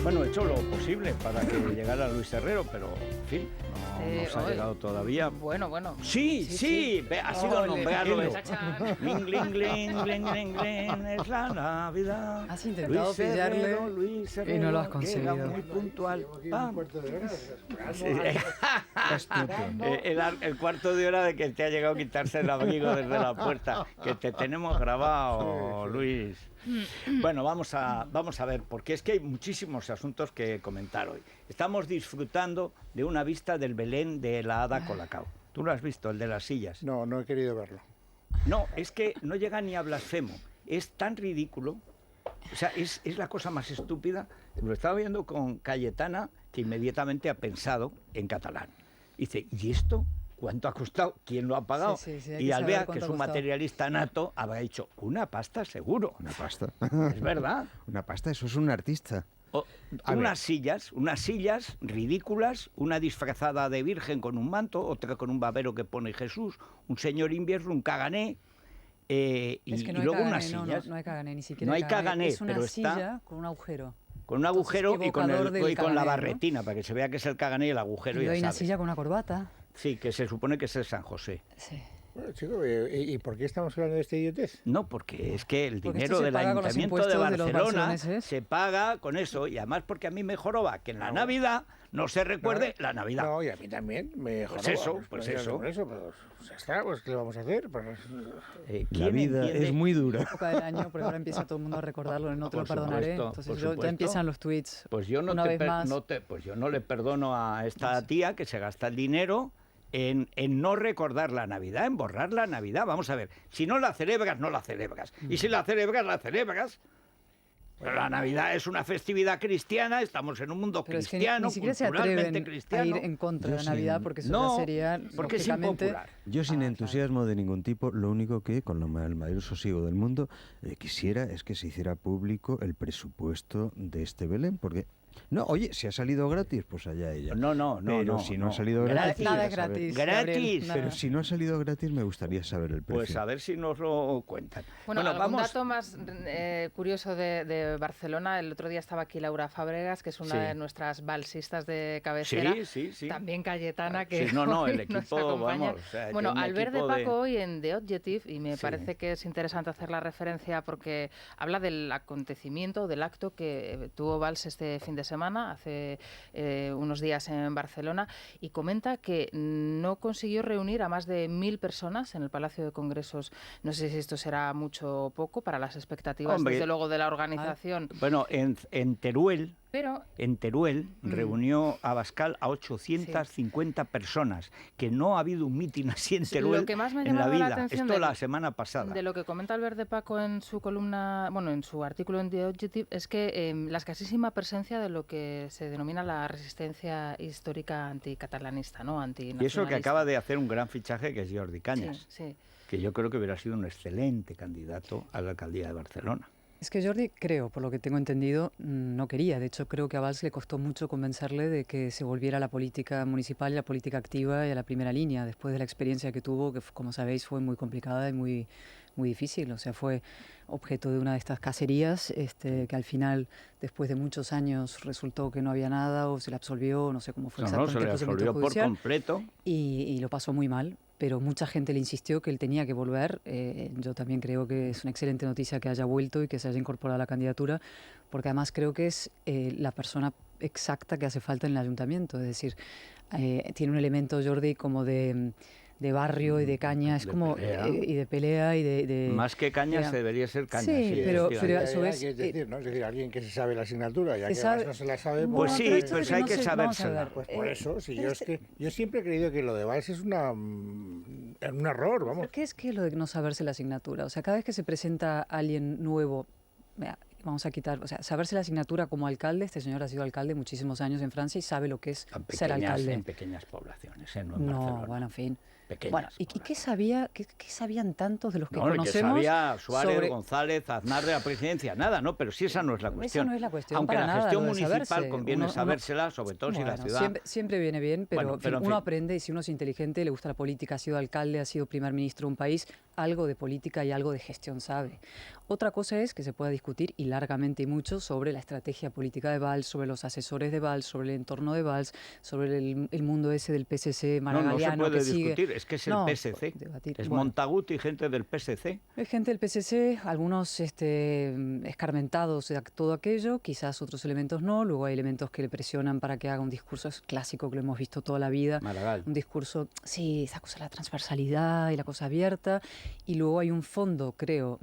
Bueno, he hecho lo posible para que llegara Luis Herrero, pero, en fin, no nos ha llegado todavía. Bueno. Sí, ha sido nombrado. Chachán. Gling, gling, gling, gling, gling, gling, es la Navidad. Has intentado Luis Herrero, pillarle Luis Herrero, y no lo has llega conseguido. muy puntual. Pam. Sí. Astuto. El cuarto de hora de que te ha llegado a quitarse el abrigo desde la puerta, que te tenemos grabado, Luis. Bueno, vamos a ver, porque es que hay muchísimos asuntos que comentar hoy. Estamos disfrutando de una vista del Belén de la Hada Colacao. ¿Tú lo has visto, el de las sillas? No, no he querido verlo. No, es que no llega ni a blasfemo. Es tan ridículo. O sea, es la cosa más estúpida. Lo estaba viendo con Cayetana, que inmediatamente ha pensado en catalán. Dice, ¿y esto? ¿Cuánto ha costado? ¿Quién lo ha pagado? Sí, hay Y que Alvea, saber que es cuánto un ha costado. materialista nato, habrá dicho, una pasta seguro. Una pasta. Es verdad. Una pasta, eso es un artista. Unas sillas ridículas, una disfrazada de virgen con un manto, otra con un babero que pone Jesús, un señor invierno, un cagané, y luego cagané, unas sillas. No hay cagané, ni siquiera No hay cagané, es una pero está silla con un agujero. con un agujero Entonces, y con evocador del la cagané, barretina, para que se vea que es el cagané y el agujero. Y Ya hay una sabes. silla con una corbata. Sí, que se supone que es el San José. Sí. Bueno, chico, ¿y por qué estamos hablando de esta idiotez? No, porque es que el Porque dinero esto se del paga con los Ayuntamiento de impuestos de los Barcelona barceloneses. se paga con eso, y además porque a mí me joroba que en la Navidad no se recuerde la Navidad. No, y a mí también me Pues joroba, eso, pues eso. Por eso, pues ya está, pues ¿qué le vamos a hacer? Pues, La ¿Quién vida entiende? es muy dura. Época del año, porque ahora empieza todo el mundo a recordarlo, no te lo Por perdonaré. supuesto, Entonces por ya supuesto. empiezan los tweets. Pues yo no, una vez más. pues yo no le perdono a esta tía que se gasta el dinero en no recordar la Navidad, en borrar la Navidad. Vamos a ver, si no la celebras, no la celebras. Y si la celebras, la celebras. Pero la Navidad es una festividad cristiana, estamos en un mundo Pero es que cristiano, ni siquiera se culturalmente atreven cristiano. a ir en contra de Yo la Navidad, sí. porque eso No, ya sería, porque es lógicamente, impopular. Yo sin claro. entusiasmo de ningún tipo, lo único que, con el mayor sosiego del mundo, quisiera es que se hiciera público el presupuesto de este Belén, porque... No, oye, si ha salido gratis, pues allá ella. No, Pero si no ha salido gratis... Nada es quisiera saber- gratis. Gratis. Gabriel, nada. Pero si no ha salido gratis, me gustaría saber el precio. Pues a ver si nos lo cuentan. Bueno, algún dato más curioso de Barcelona. El otro día estaba aquí Laura Fábregas, que es una Sí. de nuestras balsistas de cabecera. Sí. También Cayetana, que Sí, no, el hoy nos equipo, acompaña. vamos, o sea, Bueno, tiene un Albert de equipo de- Paco hoy en The Objective, y me Sí. parece que es interesante hacer la referencia porque habla del acontecimiento, del acto que tuvo Valls este fin de semana, hace unos días en Barcelona, y comenta que no consiguió reunir a más de 1.000 personas en el Palacio de Congresos. No sé si esto será mucho o poco para las expectativas, Hombre, desde luego, de la organización. Bueno, en Teruel... Pero En Teruel reunió Abascal a 850 personas, que no ha habido un mitin así en Sí, Teruel lo que más me ha en la llamado la vida. atención Esto de- la semana pasada. de lo que comenta Albert de Paco en su columna, bueno, en su artículo en The Objective, es que la escasísima presencia de lo que se denomina la resistencia histórica anticatalanista, ¿no? Y eso que acaba de hacer un gran fichaje, que es Jordi Cañas, Sí. que yo creo que hubiera sido un excelente candidato a la alcaldía de Barcelona. Es que Jordi, creo, por lo que tengo entendido, no quería. De hecho, creo que a Valls le costó mucho convencerle de que se volviera a la política municipal y a la política activa y a la primera línea, después de la experiencia que tuvo, que como sabéis fue muy complicada y muy difícil. O sea, fue objeto de una de estas cacerías que al final, después de muchos años, resultó que no había nada o se le absolvió, no sé cómo fue No, exactamente se el le procedimiento absolvió por judicial. completo. Y lo pasó muy mal, pero mucha gente le insistió que él tenía que volver. Yo también creo que es una excelente noticia que haya vuelto y que se haya incorporado a la candidatura, porque además creo que es la persona exacta que hace falta en el ayuntamiento. Es decir, tiene un elemento, Jordi, como de barrio y de caña, es De como pelea. Y de pelea y de Más que Cañas de- debería ser Cañas. Sí, pero efectivamente. a su vez, es decir, ¿no? Es decir, alguien que se sabe la asignatura, ya que que sabe- además no se la sabe, No, Pues sí, pero esto de pues que hay no que se- vamos a sabérsela. ver, pues por eso, sí, pero yo siempre he creído que lo de Valls es un error, vamos. ¿Qué es que lo de no saberse la asignatura? O sea, cada vez que se presenta alguien nuevo, vea, vamos a quitar, o sea, saberse la asignatura como alcalde, este señor ha sido alcalde muchísimos años en Francia y sabe lo que es En ser alcalde. en pequeñas poblaciones, no en No, Barcelona. bueno, en fin. pequeñas. Bueno, ¿y qué sabían tantos de los que No, conocemos? que sabía Suárez, sobre... González, Aznar de la presidencia, nada, ¿no? Pero si esa no es la cuestión. Esa no es la cuestión Aunque para la nada, gestión lo de municipal saberse. conviene sabérsela, sobre todo si la Bueno, ciudad... siempre viene bien, pero, Bueno, en fin, pero en uno fin. aprende, y si uno es inteligente, le gusta la política, ha sido alcalde, ha sido primer ministro de un país, algo de política y algo de gestión sabe. Otra cosa es que se pueda discutir, y largamente y mucho, sobre la estrategia política de Valls, sobre los asesores de Valls, sobre el entorno de Valls, sobre el mundo ese del PSC maragallano No se puede que sigue. discutir, es que es el No, PSC. se puede debatir. Es Bueno. Montagut y gente del PSC. Hay gente del PSC, algunos escarmentados de todo aquello, quizás otros elementos no, luego hay elementos que le presionan para que haga un discurso, es clásico que lo hemos visto toda la vida, Maragall. un discurso, sí, esa cosa de la transversalidad y la cosa abierta, y luego hay un fondo, creo,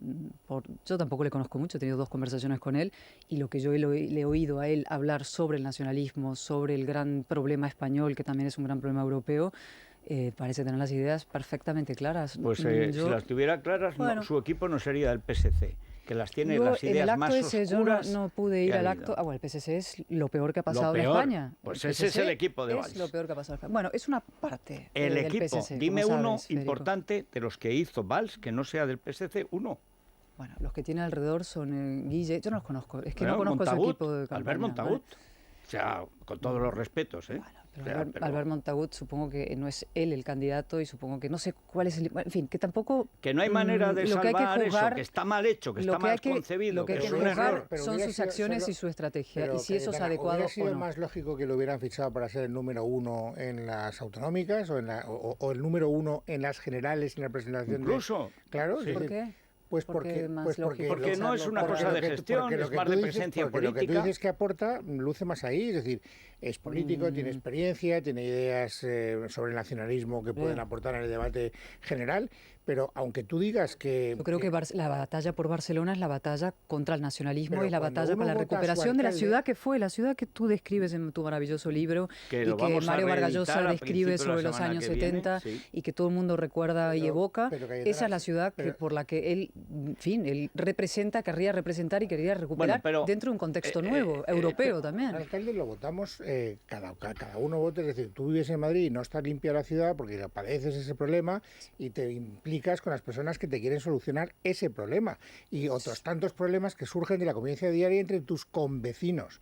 yo tampoco le conozco mucho, he tenido 2 conversaciones con él, y lo que yo le he oído a él hablar sobre el nacionalismo, sobre el gran problema español, que también es un gran problema europeo, parece tener las ideas perfectamente claras. Pues si las tuviera claras, Bueno. su equipo no sería del PSC, que las tiene Yo, las en el ideas acto más ese oscuras. yo no pude ir que ha al habido. acto. Bueno, el PSC es lo peor que ha pasado Lo en peor. España. Pues El ese es PSC el equipo de es Valls. lo peor que ha pasado en España. Bueno, es una parte El del equipo, PSC, dime como uno sabes, Federico. importante de los que hizo Valls, que no sea del PSC, uno. Bueno, los que tiene alrededor son Guille, yo no los conozco, es que Bueno, no conozco Montagut, su equipo de campaña. Albert Montagut. O sea, con todos los respetos, ¿eh? Bueno, pero O sea, Albert Montagut supongo que no es él el candidato y supongo que no sé cuál es el... En fin, que tampoco... que no hay manera de lo que hay que salvar juzgar- eso, que está mal hecho, que lo está que hay mal que- concebido, lo que hay que que es un juzgar error. Pero son hubiera sus sido acciones solo- y su estrategia, Pero, y si eso es Cayetana, adecuado ¿hubiera sido o no. más lógico que lo hubieran fichado para ser el número 1 en las autonómicas o el número 1 en las generales en la presentación? Incluso. Claro, Sí. es ¿Por decir, qué? Pues ¿Por qué porque, más pues lógico Porque no es una porque cosa lo de que- gestión, porque lo es que más tú de dices- presencia porque lo que tú política. dices que aporta luce más ahí, es decir, es político, tiene experiencia, tiene ideas sobre el nacionalismo que pueden aportar en el debate general, pero aunque tú digas que... Yo creo que la batalla por Barcelona es la batalla contra el nacionalismo Pero y la cuando batalla uno para la vota a su recuperación de la alcalde- ciudad que fue, la ciudad que tú describes en tu maravilloso libro Que y lo que vamos a Mario Vargas reeditar Llosa a describe principios de la sobre los semana años que viene, 70 sí. y que todo el mundo recuerda y evoca. pero, Cayetana, Esa es la ciudad pero- por la que él, en fin, él querría representar y quería recuperar pero, dentro de un contexto nuevo, europeo también. Al alcalde lo votamos, cada uno vota, es decir, tú vives en Madrid y no está limpia la ciudad porque padeces ese problema y te implicas con las personas que te quieren solucionar ese problema y otros tantos problemas que surgen de la convivencia diaria entre tus convecinos.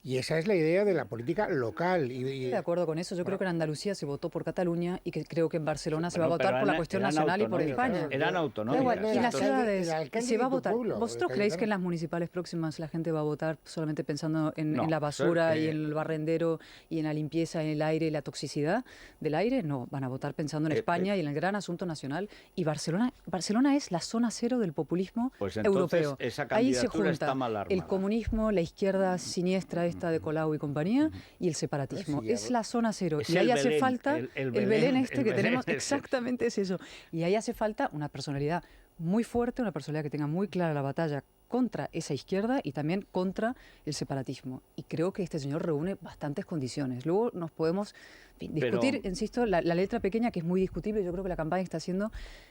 Y esa es la idea de la política local. Estoy de acuerdo con eso. Yo creo que en Andalucía se votó por Cataluña y que creo que en Barcelona se va a Bueno, votar pero por la cuestión eran nacional y por autonómicas, España. Eran Da autonómicas. igual, y en las Esto- ciudades el alcalde se va a de tu votar. pueblo, ¿Vosotros creéis Cayetana. que en las municipales próximas la gente va a votar solamente pensando en No, la basura eso, y en el barrendero y en la limpieza, en el aire y la toxicidad del aire? No, van a votar pensando en España y en el gran asunto nacional. Y Barcelona es la zona cero del populismo Pues entonces europeo. esa Ahí se candidatura junta está mal el armada. comunismo, la izquierda siniestra esta de Colau y compañía y el separatismo. Sí, Es la zona cero. Es y ahí el hace Belén, falta el Belén Belén, este el que Belén tenemos. es ese. Exactamente es eso. Y ahí hace falta una personalidad muy fuerte, una personalidad que tenga muy clara la batalla contra esa izquierda y también contra el separatismo. Y creo que este señor reúne bastantes condiciones. Luego nos podemos discutir, insisto, la letra pequeña, que es muy discutible. Yo creo que la campaña que está haciendo,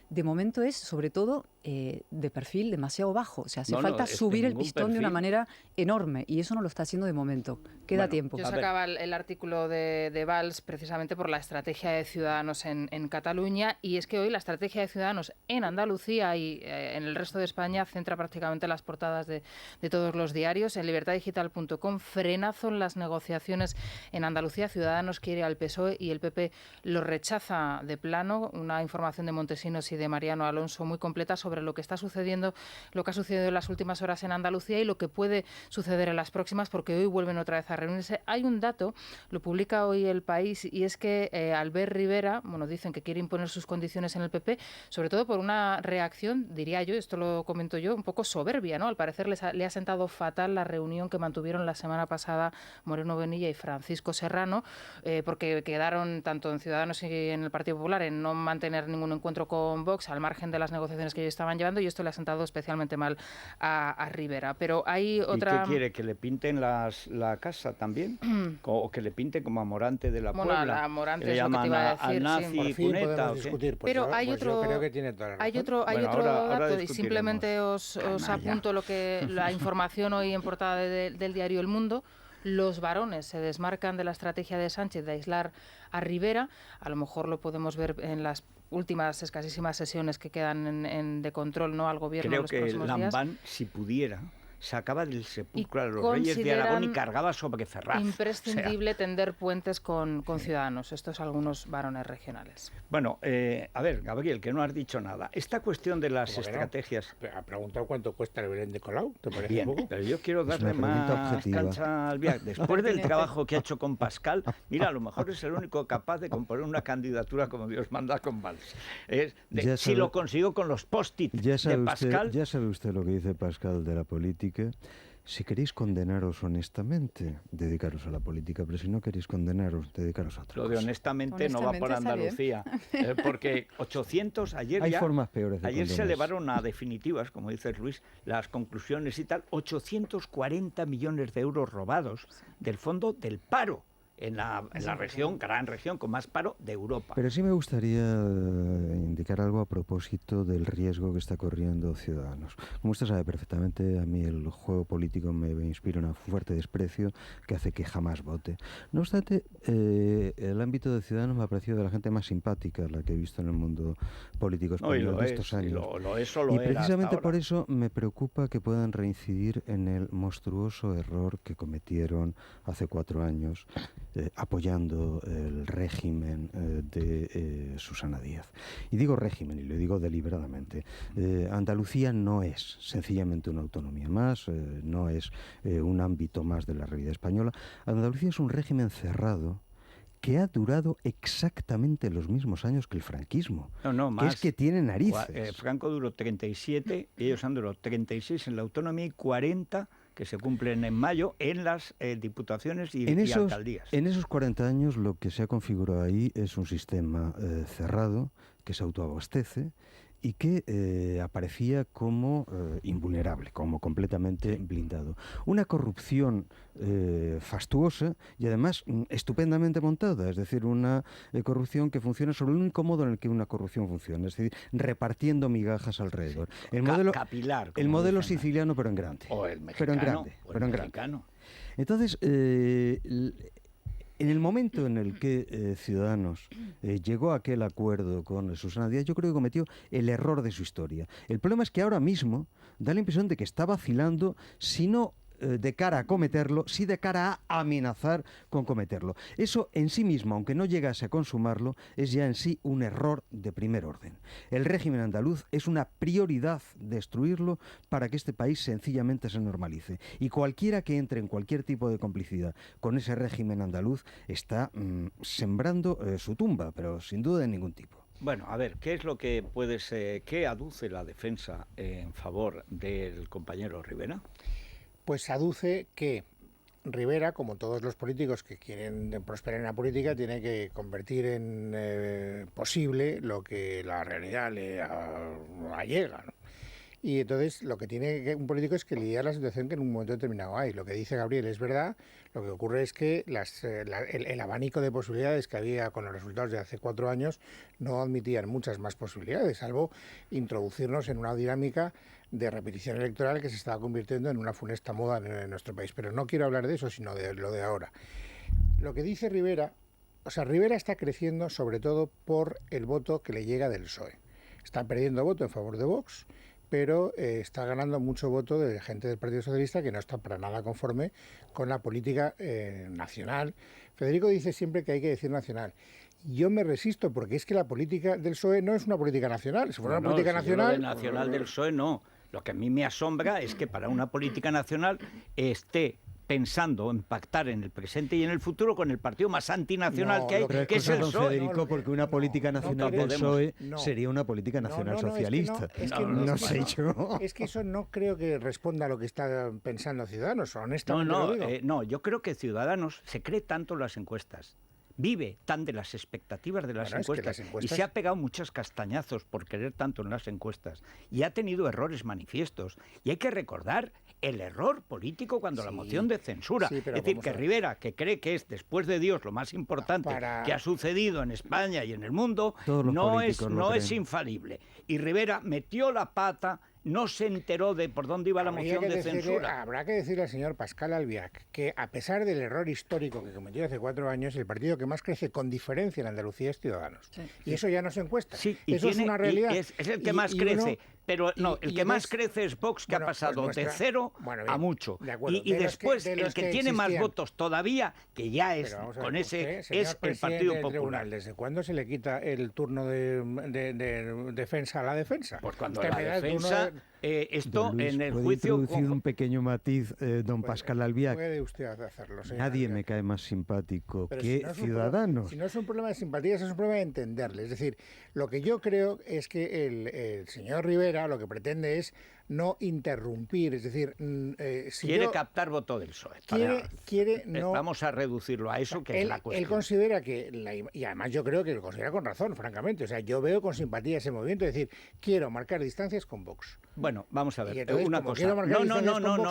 de momento, es sobre todo de perfil demasiado bajo. O sea, hace falta es de subir el ningún pistón de una perfil. manera enorme y eso no lo está haciendo de momento. Queda Bueno, tiempo. Yo A ver. sacaba el artículo de Valls precisamente por la estrategia de Ciudadanos en Cataluña, y es que hoy la estrategia de Ciudadanos en Andalucía y en el resto de España centra prácticamente las portadas de todos los diarios. En libertaddigital.com, frenazo en las negociaciones en Andalucía. Ciudadanos quiere al PSOE y el PP lo rechaza de plano. Una información de Montesinos y de Mariano Alonso muy completa sobre lo que está sucediendo, lo que ha sucedido en las últimas horas en Andalucía y lo que puede suceder en las próximas, porque hoy vuelven otra vez a reunirse. Hay un dato, lo publica hoy El País, y es que Albert Rivera, dicen que quiere imponer sus condiciones en el PP, sobre todo por una reacción, diría yo, esto lo comento yo, un poco soberbia, ¿no? Al parecer le ha sentado fatal la reunión que mantuvieron la semana pasada Moreno Bonilla y Francisco Serrano, porque quedaron tanto en Ciudadanos y en el Partido Popular en no mantener ningún encuentro con Vox al margen de las negociaciones que ellos estaban llevando, y esto le ha sentado especialmente mal a Rivera. Pero hay otra... ¿Y qué quiere? ¿Que le pinten la casa también? ¿O que le pinten como a Morante de la Bueno, Puebla? a Morante ¿Que le es lo que te llaman iba a al decir, nazi sí. Por fin cuneta, podemos ¿o qué? discutir. Pues Pero hay yo otro, creo que tiene toda la razón. hay otro Bueno, dato, ahora y discutiremos. simplemente os apunto la información hoy en portada del diario El Mundo. Los varones se desmarcan de la estrategia de Sánchez de aislar a Rivera. A lo mejor lo podemos ver en las últimas escasísimas sesiones que quedan de control, ¿no?, al gobierno en Creo los que próximos días. Lambán, si pudiera, sacaba del sepulcro a los Y reyes de Aragón y consideran cargaba sobre Ferraz. Imprescindible tender puentes con Ciudadanos, estos algunos varones regionales. Bueno, a ver, Gabriel, que no has dicho nada. Esta cuestión de las ¿Cómo que no? estrategias... Ha preguntado cuánto cuesta el Belén de Colau, ¿te parece Bien, poco? pero yo quiero Es darle una pregunta más objetiva. cancha al viaje. Después del trabajo que ha hecho con Pascal, mira, a lo mejor es el único capaz de componer una candidatura como Dios manda con Valls. Ya Si sabe- lo consiguió con los post-it Ya de sabe, Pascal... ya sabe usted lo que dice Pascal de la política. Si queréis condenaros honestamente, dedicaros a la política, pero si no queréis condenaros, dedicaros a otra Lo de cosa. honestamente no va por Honestamente está Andalucía, porque 800 ayer Hay ya... formas peores de Ayer se condenar. elevaron a definitivas, como dice Luis, las conclusiones y tal, 840 millones de euros robados del fondo del paro en la región, gran región con más paro de Europa. Pero sí me gustaría indicar algo a propósito del riesgo que está corriendo Ciudadanos. Como usted sabe perfectamente, a mí el juego político me inspira un fuerte desprecio que hace que jamás vote. No obstante, el ámbito de Ciudadanos me ha parecido de la gente más simpática, la que he visto en el mundo político No, y español lo de es, estos y años. lo es o lo Y era hasta precisamente ahora. por eso me preocupa que puedan reincidir en el monstruoso error que cometieron hace 4 años apoyando el régimen de Susana Díaz. Y digo régimen, y lo digo deliberadamente. Andalucía no es sencillamente una autonomía más, no es un ámbito más de la realidad española. Andalucía es un régimen cerrado que ha durado exactamente los mismos años que el franquismo. No, Que más. es que tiene narices. Franco duró 37, ellos han durado 36 en la autonomía y 40 que se cumplen en mayo en las diputaciones y alcaldías. En esos 40 años lo que se ha configurado ahí es un sistema cerrado que se autoabastece y que aparecía como invulnerable, como completamente blindado. Una corrupción fastuosa y además estupendamente montada, es decir, una corrupción que funciona sobre el único modo en el que una corrupción funciona, es decir, repartiendo migajas alrededor. El modelo, capilar, el como modelo dicen. siciliano, pero en grande. O el mexicano. Pero en grande, o el pero en grande. mexicano. Entonces, en el momento en el que Ciudadanos llegó a aquel acuerdo con Susana Díaz, yo creo que cometió el error de su historia. El problema es que ahora mismo da la impresión de que está vacilando, si no de cara a cometerlo, sí de cara a amenazar con cometerlo. Eso en sí mismo, aunque no llegase a consumarlo, es ya en sí un error de primer orden. El régimen andaluz es una prioridad destruirlo para que este país sencillamente se normalice. Y cualquiera que entre en cualquier tipo de complicidad con ese régimen andaluz está sembrando su tumba, pero sin duda de ningún tipo. Bueno, a ver, ¿qué es lo que qué aduce la defensa en favor del compañero Rivera? Pues aduce que Rivera, como todos los políticos que quieren prosperar en la política, tiene que convertir en posible lo que la realidad le allega, ¿no? Y entonces lo que tiene un político es que lidiar la situación que en un momento determinado hay. Lo que dice Gabriel es verdad. Lo que ocurre es que el abanico de posibilidades que había con los resultados de hace 4 años no admitían muchas más posibilidades, salvo introducirnos en una dinámica de repetición electoral que se estaba convirtiendo en una funesta moda en nuestro país. Pero no quiero hablar de eso, sino de lo de ahora. Lo que dice Rivera, Rivera está creciendo sobre todo por el voto que le llega del PSOE. Está perdiendo voto en favor de Vox, pero está ganando mucho voto de gente del Partido Socialista que no está para nada conforme con la política nacional. Federico dice siempre que hay que decir nacional. Yo me resisto porque es que la política del PSOE no es una política nacional. Si fuera una política nacional... Lo de nacional del PSOE no. Lo que a mí me asombra es que para una política nacional esté pensando en pactar en el presente y en el futuro con el partido más antinacional que hay, que es el PSOE. Federico, porque una política nacional del PSOE sería una política nacional socialista. No sé yo. Es que eso no creo que responda a lo que está pensando Ciudadanos, honestamente lo digo. No, yo creo que Ciudadanos se cree tanto en las encuestas. Vive tan de las expectativas de las encuestas y se ha pegado muchos castañazos por querer tanto en las encuestas y ha tenido errores manifiestos. Y hay que recordar el error político cuando la moción de censura. Es decir, que Rivera, que cree que es después de Dios lo más importante que ha sucedido en España y en el mundo, no es infalible. Y Rivera metió la pata no se enteró de por dónde iba la moción de censura. Habrá que decirle al señor Pascal Albiac que, a pesar del error histórico que cometió hace 4 años, el partido que más crece con diferencia en Andalucía es Ciudadanos. Sí. Y eso ya no se encuesta. Sí, eso es una realidad. Es el que más crece. Pero no, el que más crece es Vox, que ha pasado de 0 a mucho. Y después, el que tiene más votos todavía, que ya es con ese, es el Partido Popular. ¿Desde cuándo se le quita el turno de defensa a la defensa? Pues cuando la defensa... esto Luis, en el ¿puede juicio... introducir un pequeño matiz, don Pascal Albiac? Puede usted hacerlo, señor. Nadie me cae más simpático Pero que si no Ciudadanos. Si no es un problema de simpatías, es un problema de entenderle. Es decir, lo que yo creo es que el señor Rivera lo que pretende es no interrumpir, es decir, si quiere captar voto del PSOE. No, vamos a reducirlo a eso, que es la cuestión. Él considera que, y además yo creo que lo considera con razón, francamente, o sea, yo veo con simpatía ese movimiento, es decir, quiero marcar distancias con Vox. Bueno, vamos a ver, entonces, una cosa.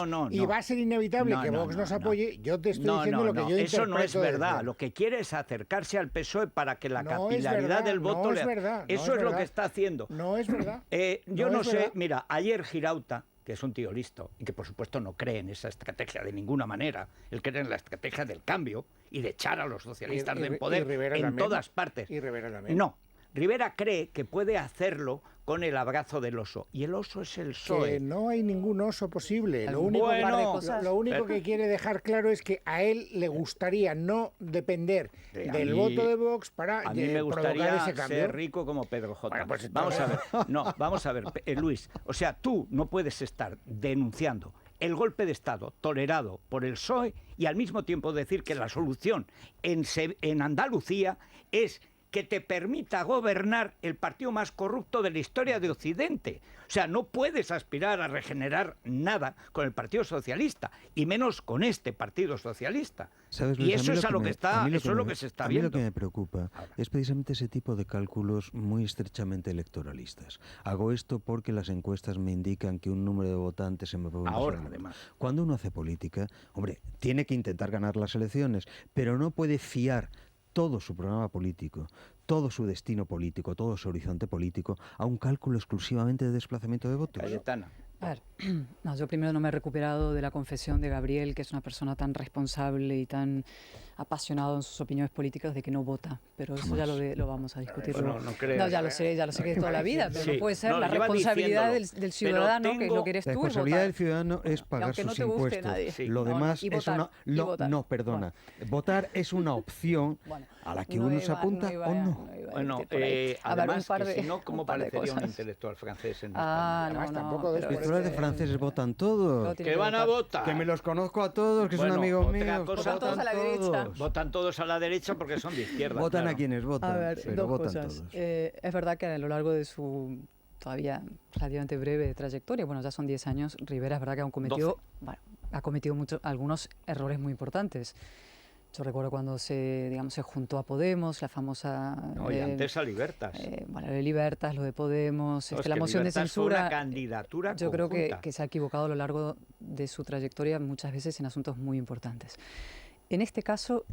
No. Y va a ser inevitable que Vox nos apoye, yo te estoy diciendo lo que yo interpreto. Eso no es verdad, lo que quiere es acercarse al PSOE para que la capilaridad del voto le... Eso es lo que está haciendo. No es verdad. Yo no sé, mira, ayer Girauta, que es un tío listo y que por supuesto no cree en esa estrategia de ninguna manera, él cree en la estrategia del cambio y de echar a los socialistas del poder en todas partes. Y Rivera también. No, Rivera cree que puede hacerlo con el abrazo del oso, y el oso es el PSOE. Que no hay ningún oso posible. Lo único que quiere dejar claro es que a él le gustaría no depender del voto de Vox para a mí me gustaría ser rico como Pedro J. Bueno, pues vamos a ver, Luis, o sea, tú no puedes estar denunciando el golpe de Estado tolerado por el PSOE y al mismo tiempo decir que la solución en Andalucía es que te permita gobernar el partido más corrupto de la historia de Occidente. O sea, no puedes aspirar a regenerar nada con el Partido Socialista, y menos con este Partido Socialista. ¿Sabes, y Luis? eso es lo que se está viendo. A mí lo que me preocupa es precisamente ese tipo de cálculos muy estrechamente electoralistas. Hago esto porque las encuestas me indican que un número de votantes se me puede... Ahora, además. Cuando uno hace política, hombre, tiene que intentar ganar las elecciones, pero no puede fiar todo su programa político, todo su destino político, todo su horizonte político a un cálculo exclusivamente de desplazamiento de votos. Cayetana. A ver, no, yo primero no me he recuperado de la confesión de Gabriel, que es una persona tan responsable y tan apasionado en sus opiniones políticas de que no vota, pero eso ya lo vamos a discutir. No, ya lo sé que es toda la vida, pero no puede ser la lleva responsabilidad del ciudadano, que es lo que eres tú. La responsabilidad del ciudadano es pagar aunque no sus te guste impuestos. nadie. Sí. Lo demás y es votar, una... No, perdona. Bueno. Votar es una opción a la que uno se apunta o no. Bueno, además, que si no, ¿cómo parecería un intelectual francés en España? No, los intelectuales de franceses votan todos. ¿Qué van a votar? Que me los conozco a todos, que son amigos míos. Votan todos a la derecha. Votan todos a la derecha porque son de izquierda. Votan a quienes votan, a ver, pero dos votan cosas. todos. Es verdad que a lo largo de su todavía relativamente breve trayectoria, bueno, ya son 10 años, Rivera es verdad que ha cometido algunos errores muy importantes. Yo recuerdo cuando se juntó a Podemos, la famosa... y antes a Libertas. Lo de Libertas, lo de Podemos, la moción de censura. Fue una candidatura yo conjunta. Creo que se ha equivocado a lo largo de su trayectoria muchas veces en asuntos muy importantes. En este caso,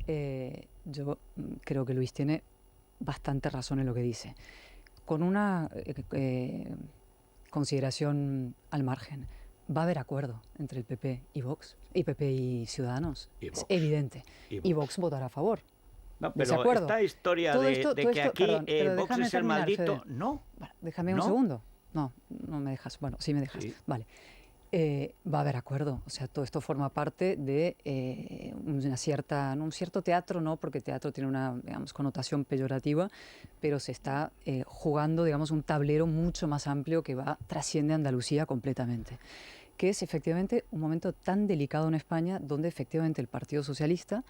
yo creo que Luis tiene bastante razón en lo que dice. Con una consideración al margen. Va a haber acuerdo entre el PP y Vox, y PP y Ciudadanos. Es evidente. Y Vox votará a favor. No, pero esta historia de que aquí Vox es el maldito... Fede. No. Bueno, déjame un segundo. No me dejas. Bueno, sí me dejas. Sí. Vale. Va a haber acuerdo. O sea, todo esto forma parte de un cierto teatro, no, porque teatro tiene una, connotación peyorativa, pero se está jugando, un tablero mucho más amplio que trasciende a Andalucía completamente, que es efectivamente un momento tan delicado en España, donde efectivamente el Partido Socialista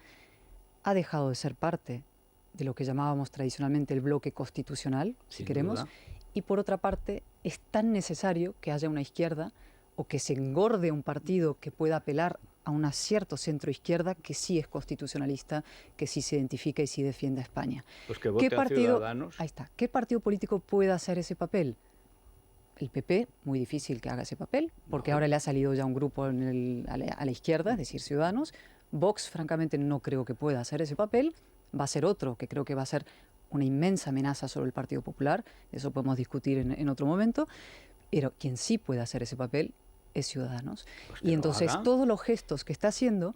ha dejado de ser parte de lo que llamábamos tradicionalmente el bloque constitucional, si queremos, y por otra parte es tan necesario que haya una izquierda o que se engorde un partido que pueda apelar a un cierto centro-izquierda que sí es constitucionalista, que sí se identifica y sí defiende a España. Pues que vote a Ciudadanos. Ahí está. ¿Qué partido político puede hacer ese papel? El PP, muy difícil que haga ese papel, porque ahora le ha salido ya un grupo a la izquierda, es decir, Ciudadanos. Vox, francamente, no creo que pueda hacer ese papel. Va a ser otro, que creo que va a ser una inmensa amenaza sobre el Partido Popular. Eso podemos discutir en otro momento. Pero quien sí puede hacer ese papel es Ciudadanos. Pues que Y lo entonces haga. todos los gestos que está haciendo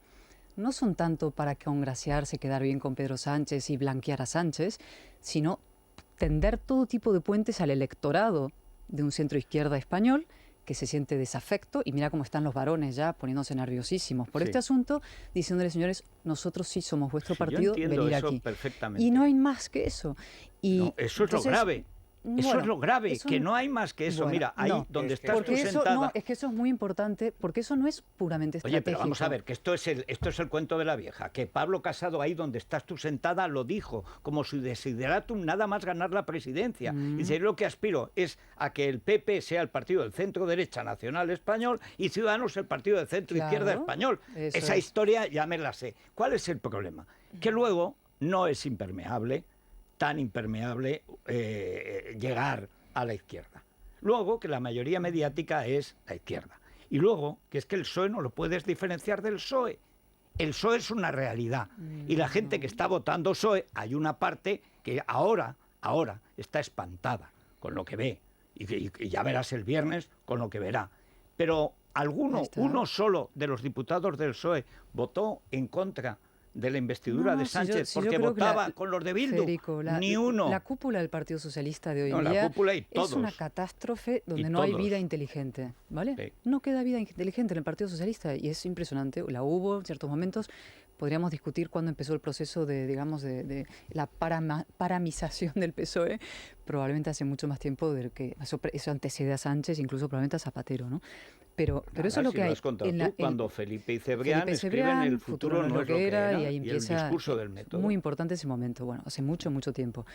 no son tanto para congraciarse, quedar bien con Pedro Sánchez y blanquear a Sánchez, sino tender todo tipo de puentes al electorado de un centro izquierda español que se siente desafecto, y mira cómo están los varones ya poniéndose nerviosísimos por Sí. este asunto, diciéndole, señores, nosotros sí somos vuestro Sí, yo partido, entiendo venir eso aquí. perfectamente. Y no hay más que eso. Y No, eso es lo entonces, grave. Eso bueno, es lo grave, eso que no hay más que eso. bueno, Mira, ahí no, donde es que estás porque tú eso sentada. no, es que eso es muy importante, porque eso no es puramente estratégico. Oye, pero vamos a ver, que esto es el cuento de la vieja, que Pablo Casado, ahí donde estás tú sentada, lo dijo, como su desideratum nada más ganar la presidencia. Dice, lo que aspiro es a que el PP sea el partido del centro-derecha nacional español y Ciudadanos el partido del centro-izquierda Claro, español. eso Esa es. historia ya me la sé. ¿Cuál es el problema? Que luego no es impermeable, tan impermeable llegar a la izquierda. Luego, que la mayoría mediática es la izquierda. Y luego, que es que el PSOE no lo puedes diferenciar del PSOE. El PSOE es una realidad. Y la gente que está votando PSOE, hay una parte que ahora está espantada con lo que ve. Y ya verás el viernes con lo que verá. Pero Ahí está. uno solo de los diputados del PSOE votó en contra de la investidura de No, si yo- Sánchez si yo porque creo que votaba con los de Bildu. Federico, Ni uno. La cúpula del Partido Socialista de hoy No, en la día cúpula y es todos. una catástrofe donde Y no hay todos. vida inteligente, ¿vale? Sí. No queda vida inteligente en el Partido Socialista y es impresionante. La hubo en ciertos momentos. Podríamos discutir cuándo empezó el proceso de, digamos, de la paramización del PSOE, probablemente hace mucho más tiempo del que eso antecede a Sánchez, incluso probablemente a Zapatero, ¿no? Pero Nada, eso es lo si que hay. has contado en tú, la- en- cuando Felipe y Cebrián Felipe escriben Cebrián, el futuro no es lo que era, y ahí y el empieza discurso del método. muy importante ese momento, bueno, hace mucho, mucho tiempo.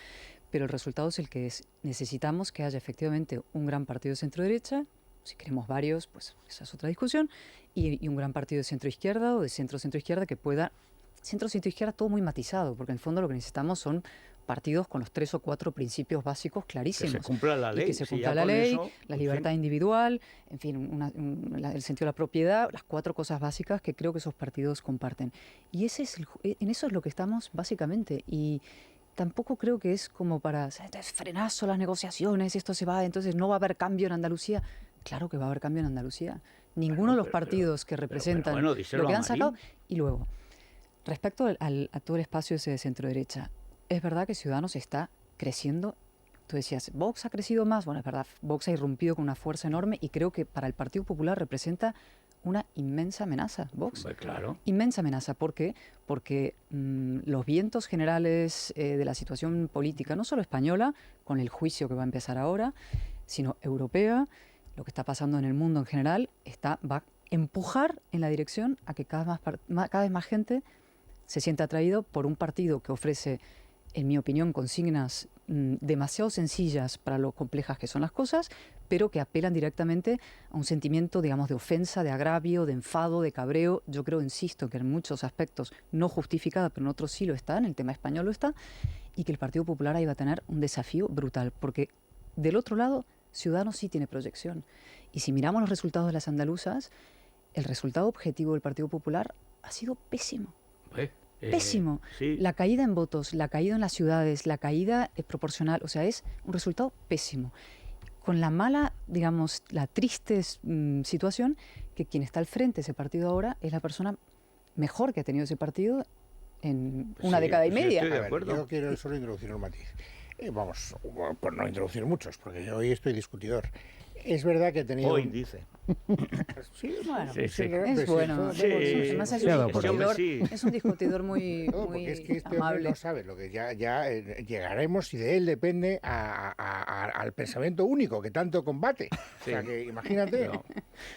Pero el resultado es el que es. Necesitamos que haya efectivamente un gran partido de centro-derecha, si queremos varios, pues esa es otra discusión, y un gran partido de centro-izquierda o de centro-centro-izquierda que pueda... Centro-centro-izquierda todo muy matizado, porque en el fondo lo que necesitamos son partidos con los 3 o 4 principios básicos Que clarísimos. se cumpla la Y ley. que se si cumpla ya la con ley, eso, la en libertad fin. individual, en fin, el sentido de la propiedad, las 4 cosas básicas que creo que esos partidos comparten. Y ese es en eso es lo que estamos básicamente. Y tampoco creo que es como para entonces, frenazo las negociaciones, esto se va, entonces no va a haber cambio en Andalucía. Claro que va a haber cambio en Andalucía. Ninguno Bueno, de los pero- partidos que pero representan bueno, díselo lo que a han sacado. Marín. Y luego, respecto a todo el espacio ese de centro-derecha, es verdad que Ciudadanos está creciendo. Tú decías, Vox ha crecido más. Bueno, es verdad, Vox ha irrumpido con una fuerza enorme y creo que para el Partido Popular representa una inmensa amenaza, Vox. Pues claro. Inmensa amenaza. ¿Por qué? Porque los vientos generales de la situación política, no solo española, con el juicio que va a empezar ahora, sino europea, lo que está pasando en el mundo en general, va a empujar en la dirección a que cada vez más gente se sienta atraído por un partido que ofrece, en mi opinión, consignas demasiado sencillas para lo complejas que son las cosas, pero que apelan directamente a un sentimiento, digamos, de ofensa, de agravio, de enfado, de cabreo. Yo creo, insisto, que en muchos aspectos no justificada, pero en otros sí lo está, en el tema español lo está, y que el Partido Popular ahí va a tener un desafío brutal, porque del otro lado, Ciudadanos sí tiene proyección. Y si miramos los resultados de las andaluzas, el resultado objetivo del Partido Popular ha sido pésimo. Pues, Pésimo. sí. La caída en votos, la caída en las ciudades, la caída proporcional, o sea, es un resultado pésimo. Con la mala, digamos, la triste situación que quien está al frente de ese partido ahora es la persona mejor que ha tenido ese partido en Pues una sí, década y pues sí, media. estoy de A ver, acuerdo. yo quiero solo introducir un matiz. Vamos, por no introducir muchos, porque yo hoy estoy discutidor. Es verdad que he tenido... Hoy dice. Sí, Bueno, Sí, sí. es bueno. Sí, Además es sí, un hombre, discutidor, sí. es un discutidor muy, No, muy porque es que este hombre amable. no sabe lo que ya llegaremos y de él depende al pensamiento único que tanto combate. O sea Sí. que imagínate, No.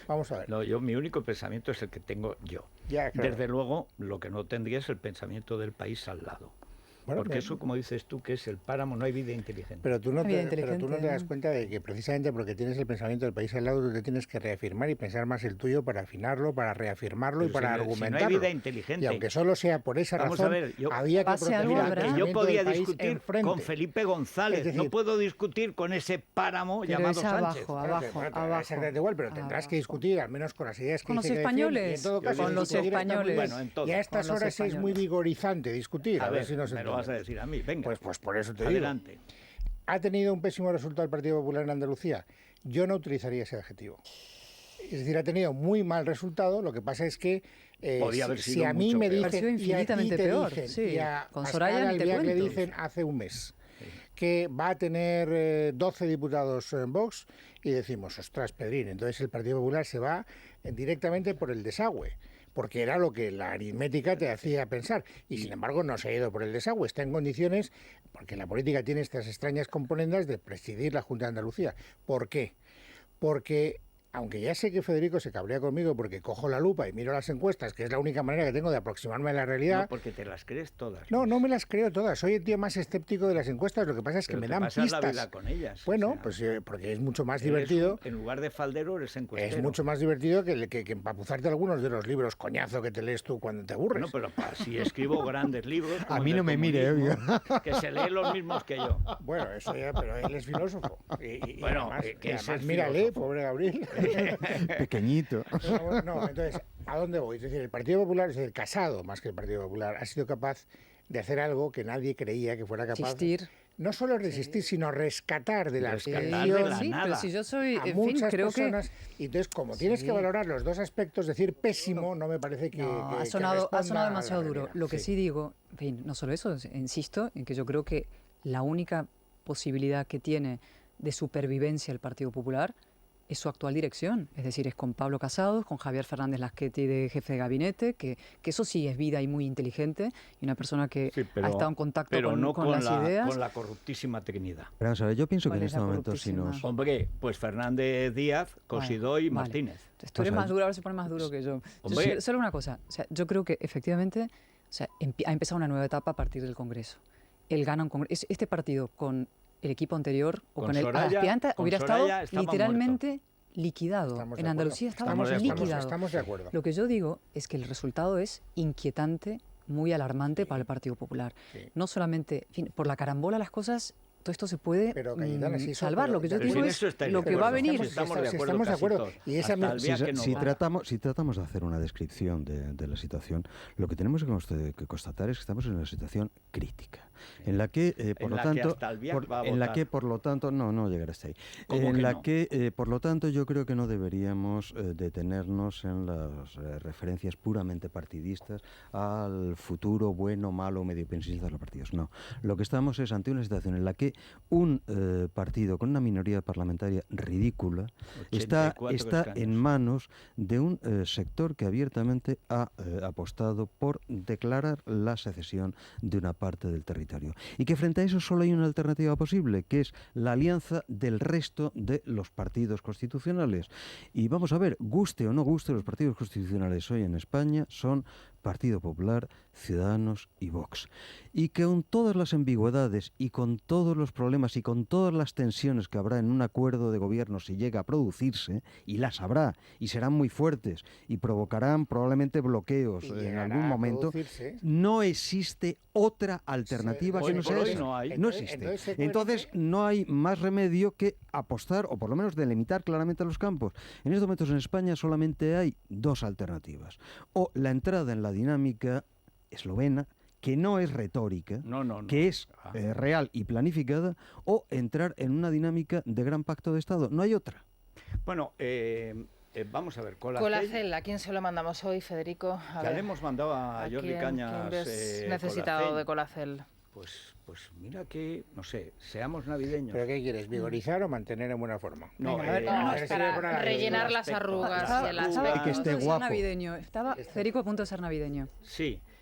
vamos a ver. No, mi único pensamiento es el que tengo yo. Ya, claro. Desde luego, lo que no tendría es el pensamiento del país al lado. Bueno, Porque eso, como dices tú, que es el páramo, no hay vida inteligente. Pero tú no Vida te das inteligente, cuenta de que precisamente porque tienes el pensamiento del país al lado, tú te tienes que reafirmar y pensar más el tuyo para afinarlo, para reafirmarlo y Pero para si no argumentarlo. hay vida inteligente. Y aunque solo sea por esa Vamos a razón, ver, yo- había que Pase proteger algo el habrá. Que yo pensamiento podía del país discutir enfrente. con Felipe González, Es decir, no puedo discutir con ese páramo Pero llamado es Sánchez. abajo, Claro que, abajo, bueno, te va a abajo. exactamente igual, pero tendrás que abajo. discutir al menos con las ideas que Con los dice que defiende, españoles, y en todo caso con los discutir está muy españoles. bien. Bueno, en todo. Y a estas Con los horas es muy españoles. vigorizante discutir, A ver, si nos me lo vas a entendemos. decir a mí, venga. Pues por eso te digo. Adelante. ¿Ha tenido un pésimo resultado el Partido Popular en Andalucía? Yo no utilizaría ese adjetivo. Es decir, ha tenido muy mal resultado. Lo que pasa es que Podía haber si sido a mí mucho me peor. dicen Ha sido y a ti infinitamente te peor, dicen, sí. y a Con Pascal Soraya ni te Albiac le cuento. dicen hace un mes que va a tener 12 diputados en Vox y decimos, ostras, Pedrín, entonces el Partido Popular se va directamente por el desagüe, porque era lo que la aritmética te hacía pensar, y sin embargo no se ha ido por el desagüe, está en condiciones, porque la política tiene estas extrañas componendas de presidir la Junta de Andalucía. ¿Por qué? Porque aunque ya sé que Federico se cabrea conmigo porque cojo la lupa y miro las encuestas, que es la única manera que tengo de aproximarme a la realidad. No, porque te las crees todas. No, Luis. no me las creo todas. Soy el tío más escéptico de las encuestas. Lo que pasa es que Pero me te dan pasas pistas. la vida con ellas. Bueno, o sea, pues porque es mucho más eres divertido. en lugar de faldero eres encuestero. Es mucho más divertido que empapuzarte algunos de los libros coñazo que te lees tú cuando te aburres. No, pero si escribo grandes libros... como A mí el no de me mire, comunismo, que se leen los mismos que yo. Bueno, eso ya, pero él es filósofo. Y Bueno, además, que es además el mírale, filósofo. pobre Gabriel. Pequeñito. No, entonces, ¿a dónde voy? Es decir, el Partido Popular, es decir, Casado, más que el Partido Popular, ha sido capaz de hacer algo que nadie creía que fuera capaz. Existir. No solo resistir, sino rescatar de la Rescatar de abstención la Sí, nada. pero si yo soy, a en fin, muchas creo que personas. Y entonces, como tienes que valorar los dos aspectos, decir pésimo no me parece que. no, que ha sonado responda a la demasiado duro. realidad. Lo que sí digo, en fin, no solo eso, insisto en que yo creo que la única posibilidad que tiene de supervivencia el Partido Popular es su actual dirección, es decir, es con Pablo Casado, con Javier Fernández Lasqueti de jefe de gabinete, que eso sí es vida y muy inteligente, y una persona que Sí, ha estado en contacto pero con, no con las ideas. con la corruptísima Trinidad. Pero vamos a ver, yo pienso que ¿Cuál en es este la momento si nos... corruptísima? Hombre, pues Fernández Díaz, Cosidó y Vale. Martínez. Tú eres O sea, más duro, a ver si pones más duro que yo. Hombre. Solo una cosa, o sea, yo creo que efectivamente ha empezado una nueva etapa a partir del Congreso. Él gana un Congreso. Este partido con el equipo anterior o Con con el Soraya- aspirante con hubiera Soraya estado estaba literalmente liquidado. Estamos de En acuerdo. Andalucía estábamos Estamos de acuerdo. liquidados. Estamos de acuerdo. Lo que yo digo es que el resultado es inquietante, muy alarmante para el Partido Popular. Sí. No solamente, en fin, por la carambola las cosas, todo esto se puede Pero, Cayetana, sí, eso, salvar. pero- Lo que yo pero digo en es eso estáis lo de que va a acuerdo. venir. Estamos de Si acuerdo estamos de casi acuerdo. todos. Y esa Hasta el día que no Si va. tratamos de hacer una descripción de la situación, lo que tenemos que constatar es que estamos en una situación crítica, en la que, por En lo la que tanto, hasta Albiac va a en la votar. que, por lo tanto, no llegará hasta ahí. ¿Cómo En que la no? que, por lo tanto, yo creo que no deberíamos detenernos en las referencias puramente partidistas al futuro bueno, malo, medio pensista de los partidos. No, lo que estamos es ante una situación en la que un partido con una minoría parlamentaria ridícula está 84 en escaños. manos de un sector que abiertamente ha apostado por declarar la secesión de una parte del territorio. Y que frente a eso solo hay una alternativa posible, que es la alianza del resto de los partidos constitucionales. Y vamos a ver, guste o no guste, los partidos constitucionales hoy en España son Partido Popular, Ciudadanos y Vox. Y que con todas las ambigüedades y con todos los problemas y con todas las tensiones que habrá en un acuerdo de gobierno si llega a producirse, y las habrá, y serán muy fuertes, y provocarán probablemente bloqueos Y en llegará algún a momento, producirse. no existe otra alternativa Hoy que no por sea hoy esa. no hay. No Entonces, existe. se Entonces cuece- no hay más remedio que apostar, o por lo menos delimitar claramente los campos. En estos momentos en España solamente hay dos alternativas. O la entrada en la dinámica eslovena, que no es retórica, No. que es Ah. real y planificada, o entrar en una dinámica de gran pacto de Estado. No hay otra. Bueno, vamos a ver. Colacel, ¿a quién se lo mandamos hoy, Federico? A Ya ver, le hemos mandado a Jordi quién Cañas. ves necesitado Colacel. de Colacel? Pues mira que, no sé, seamos navideños. ¿Pero qué quieres? ¿vigorizar o mantener en buena forma? No, Venga, a ver, eh, no, no, es es para rellenar las aspecto. arrugas Estaba, y las estaba Y que a punto esté de ser guapo. navideño. Estaba Federico a punto de ser navideño.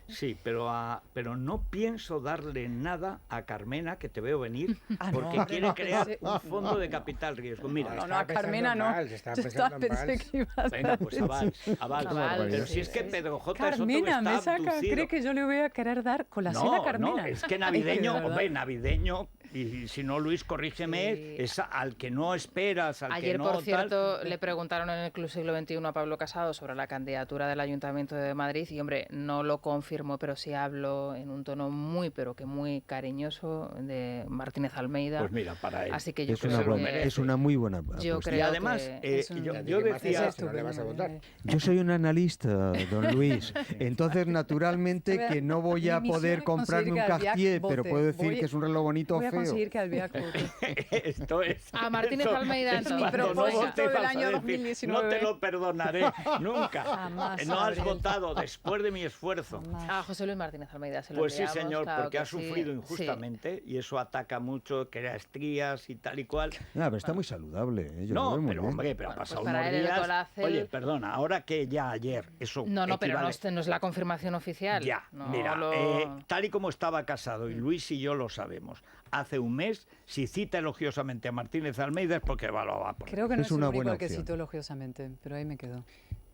Sí, pero no pienso darle nada a Carmena, que te veo venir, Ah, porque no, quiere no, crear pensé- un fondo de capital riesgo. Mira, No, estaba a Carmena pensando en no. Valls, estaba Yo pensando en pensé Valls. que ibas venga, a pues decir- a Valls. Valls, Pero sí, si es que sí. Pedro J. Carmena, Soto me está saca, abducido. cree que yo le voy a querer dar Colacel a Carmena. No, es que de navideño, verdad. hombre, navideño, y si no, Luis, corrígeme, Sí. es al que no esperas, al que Ayer, no por tal. cierto, le preguntaron en el Club Siglo XXI a Pablo Casado sobre la candidatura del Ayuntamiento de Madrid y, hombre, no lo confirmó, pero sí habló en un tono muy, pero que muy cariñoso de Martínez Almeida. Pues mira, para él. Así que yo Es creo una, lo que merece. es una muy buena Yo apuesta. Y creo además, que es un- yo Ya diré más decía... cosas, si no le vas a votar. Yo soy un analista, don Luis. Entonces, naturalmente, A ver, que no voy a mi misión poder es comprarme un conseguir que Albiac Cartier, pero vote. puedo decir Voy- que es un reloj bonito Voy a feo. feo. conseguir que Alvear vote. Esto es... A Martínez eso Almeida, es entonces. cuando Mi propósito votes del vas a año decir, 2019. No te lo perdonaré nunca. Jamás, No has Gabriel. votado después de mi esfuerzo. A José Luis Martínez Almeida se lo Pues sí, enviamos, señor, claro porque que ha sufrido sí. injustamente y eso ataca mucho, crea estrías y tal y cual. Pero está muy saludable. Yo lo No, veo muy pero bien. hombre, pero Bueno, ha pasado pues para unos él el días. Colacel- Oye, perdona, ahora que ya ayer eso No, pero equivale- no es la confirmación oficial. Ya, No mira, lo- tal y como estaba casado, y Luis y yo lo sabemos, hace un mes, si cita elogiosamente a Martínez Almeida es porque va a poner. Creo que no Es es el una único buena al que opción. citó elogiosamente, pero ahí me quedo.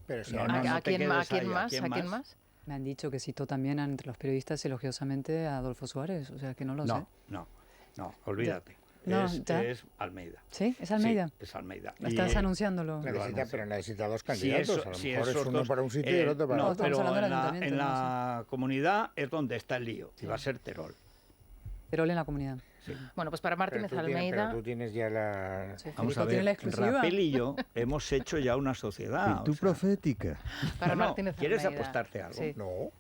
Pero si No, además- no, ¿A te quién quedes más? ¿A quién ahí, más? ¿A quién más? Me han dicho que citó también entre los periodistas elogiosamente a Adolfo Suárez, o sea que no lo sé. No, olvídate. No, es, ya. es Almeida. ¿Sí? ¿Es Almeida? Sí, es Almeida. Estás Y- anunciándolo. Necesita- pero necesita dos Si candidatos. eso- a lo si mejor es esos uno dos- para un sitio y el otro para no, No, otro. estamos pero hablando en del la, ayuntamiento, en no la comunidad es donde está el lío, y va a ser Terol. Terol en la comunidad. Bueno, pues para Martínez Pero Almeida... tú tienes ya la... Sí, Vamos Federico a tiene la ver, exclusiva. Rapel y yo hemos hecho ya una sociedad. Virtud o sea, profética. Para no, Martínez ¿quieres Almeida. apostarte algo? Sí. No.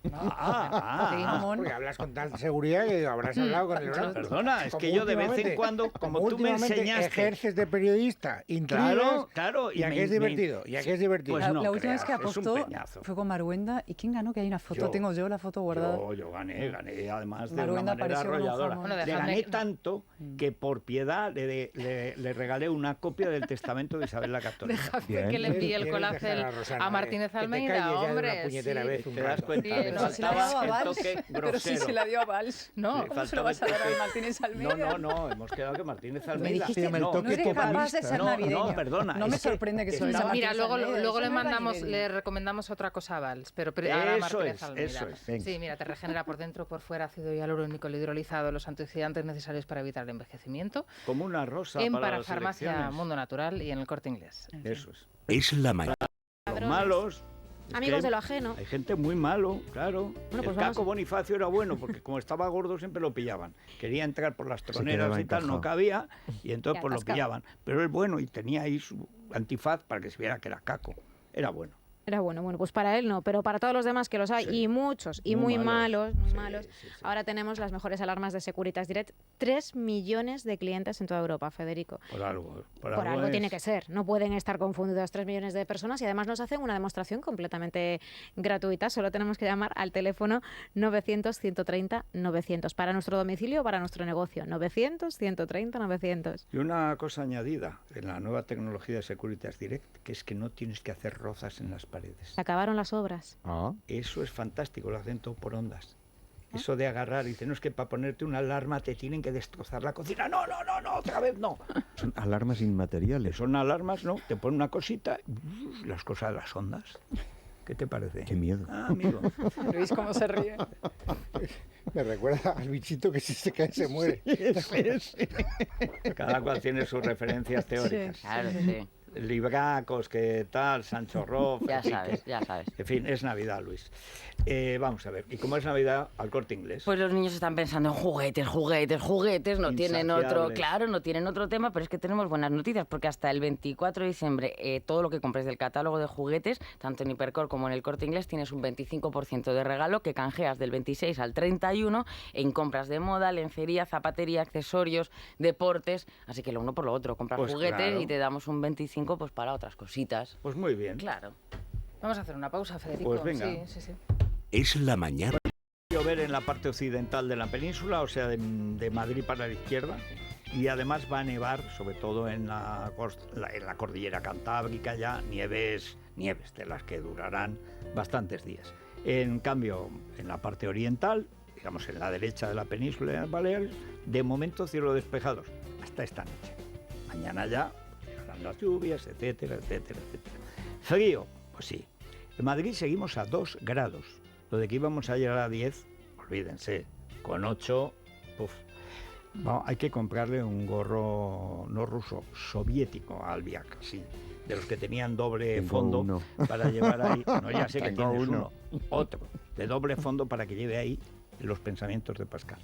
Mamón. Porque hablas con tanta seguridad que habrás hablado con el brazo. Perdona, es Como que yo de vez en últimamente- cuando, como tú me últimamente enseñaste... ejerces de periodista, intrigas, Claro, claro. y a que es divertido, y a que es divertido. Pues La, no la última vez que creas, es un apostó peñazo. fue con Maruenda. ¿Y quién ganó? Que hay una foto. Yo. Tengo yo la foto guardada. Yo gané además de Maruenda una manera apareció con un arrolladora. jamón. Bueno, Le dejadme gané que- tanto que por piedad le regalé una copia del testamento de Isabel la Católica. Déjame Bien. que le envíe el Quieres colacel dejar a Rosana, a Martínez que te Almeida, calles ya de hombre. una puñetera sí. vez un ¿Te das rato. cuenta? Sí, Me no, se la dio faltaba a el Valls, toque pero sí grosero. se la dio a Valls. No, Sí, ¿Cómo se lo vas a dar a Martínez Almeida? No, hemos quedado que Martínez Almeida. dijiste, el toque no eres capaz de populista. ser No, navideño. no, perdona, No me es que sorprende que sois estaba- a Mira, Martínez luego Almeida, le eso no es mandamos, navideño. le recomendamos otra cosa a Valls, pero ahora Eso Martínez es, Almeida. eso es. Venga. Sí, mira, te regenera por dentro, por fuera, ácido hialurónico hidrolizado, los antioxidantes necesarios para evitar el envejecimiento. Como una rosa En para las Parafarmacia elecciones. Mundo Natural y en el Corte Inglés. Eso es. Es la mañana. Los Ladrones. malos... es Amigos que de lo ajeno. Hay gente muy malo, claro. Bueno, pues el vamos Caco a- Bonifacio era bueno porque como estaba gordo siempre lo pillaban. Quería entrar por las troneras quedaba y tal, no encajado. cabía y entonces Y pues lo atascado. pillaban. Pero él bueno y tenía ahí su antifaz para que se viera que era Caco. Era bueno. Era bueno, pues para él no, pero para todos los demás que los hay, Sí. y muchos, y Muy muy malos. malos, muy Sí, malos. sí, sí. Ahora tenemos las mejores alarmas de Securitas Direct. 3 millones de clientes en toda Europa, Federico. Por algo. Por algo es. tiene que ser. No pueden estar confundidos 3 millones de personas y además nos hacen una demostración completamente gratuita. Solo tenemos que llamar al teléfono 900-130-900 para nuestro domicilio o para nuestro negocio. 900-130-900. Y una cosa añadida en la nueva tecnología de Securitas Direct, que es que no tienes que hacer rozas en las paredes. Se acabaron las obras. Eso es fantástico, lo hacen todo por ondas. Eso de agarrar, dice, no es que para ponerte una alarma te tienen que destrozar la cocina. No, otra vez no. Son alarmas inmateriales. Son alarmas, ¿no? Te ponen una cosita, y las cosas de las ondas. ¿Qué te parece? Qué miedo. Ah, amigo. ¿Veis cómo se ríe? Me recuerda al bichito que si se cae se muere. Cada cual tiene sus referencias teóricas. Claro, sí. Libracos, ¿qué tal? Sancho Roff. Ya en fin, sabes, ya sabes. En fin, es Navidad, Luis. Vamos a ver, ¿y cómo es Navidad al Corte Inglés? Pues los niños están pensando en juguetes, no tienen otro, Insaciables. claro, no tienen otro tema, pero es que tenemos buenas noticias porque hasta el 24 de diciembre todo lo que compres del catálogo de juguetes, tanto en Hipercor como en el Corte Inglés, tienes un 25% de regalo que canjeas del 26 al 31 en compras de moda, lencería, zapatería, accesorios, deportes, así que lo uno por lo otro, compras Pues juguetes claro. y te damos un 25 pues para otras cositas. Pues muy bien. Claro. Vamos a hacer una pausa, Federico. Pues venga. Sí. Es la mañana. Llover en la parte occidental de la península, o sea, de Madrid para la izquierda, y además va a nevar, sobre todo en la cordillera cantábrica, ya nieves de las que durarán bastantes días. En cambio, en la parte oriental, digamos en la derecha de la península de las Baleares, de momento cielo despejados, hasta esta noche. Mañana ya llegarán las lluvias, etcétera. Frío, pues sí. En Madrid seguimos a 2 grados. Lo de que íbamos a llegar a 10, olvídense, con 8, puf. No, hay que comprarle un gorro, no ruso, soviético a Albiac, sí, de los que tenían doble Tengo fondo uno. para llevar ahí. No, ya sé que Tengo tienes uno. otro, de doble fondo para que lleve ahí los pensamientos de Pascal.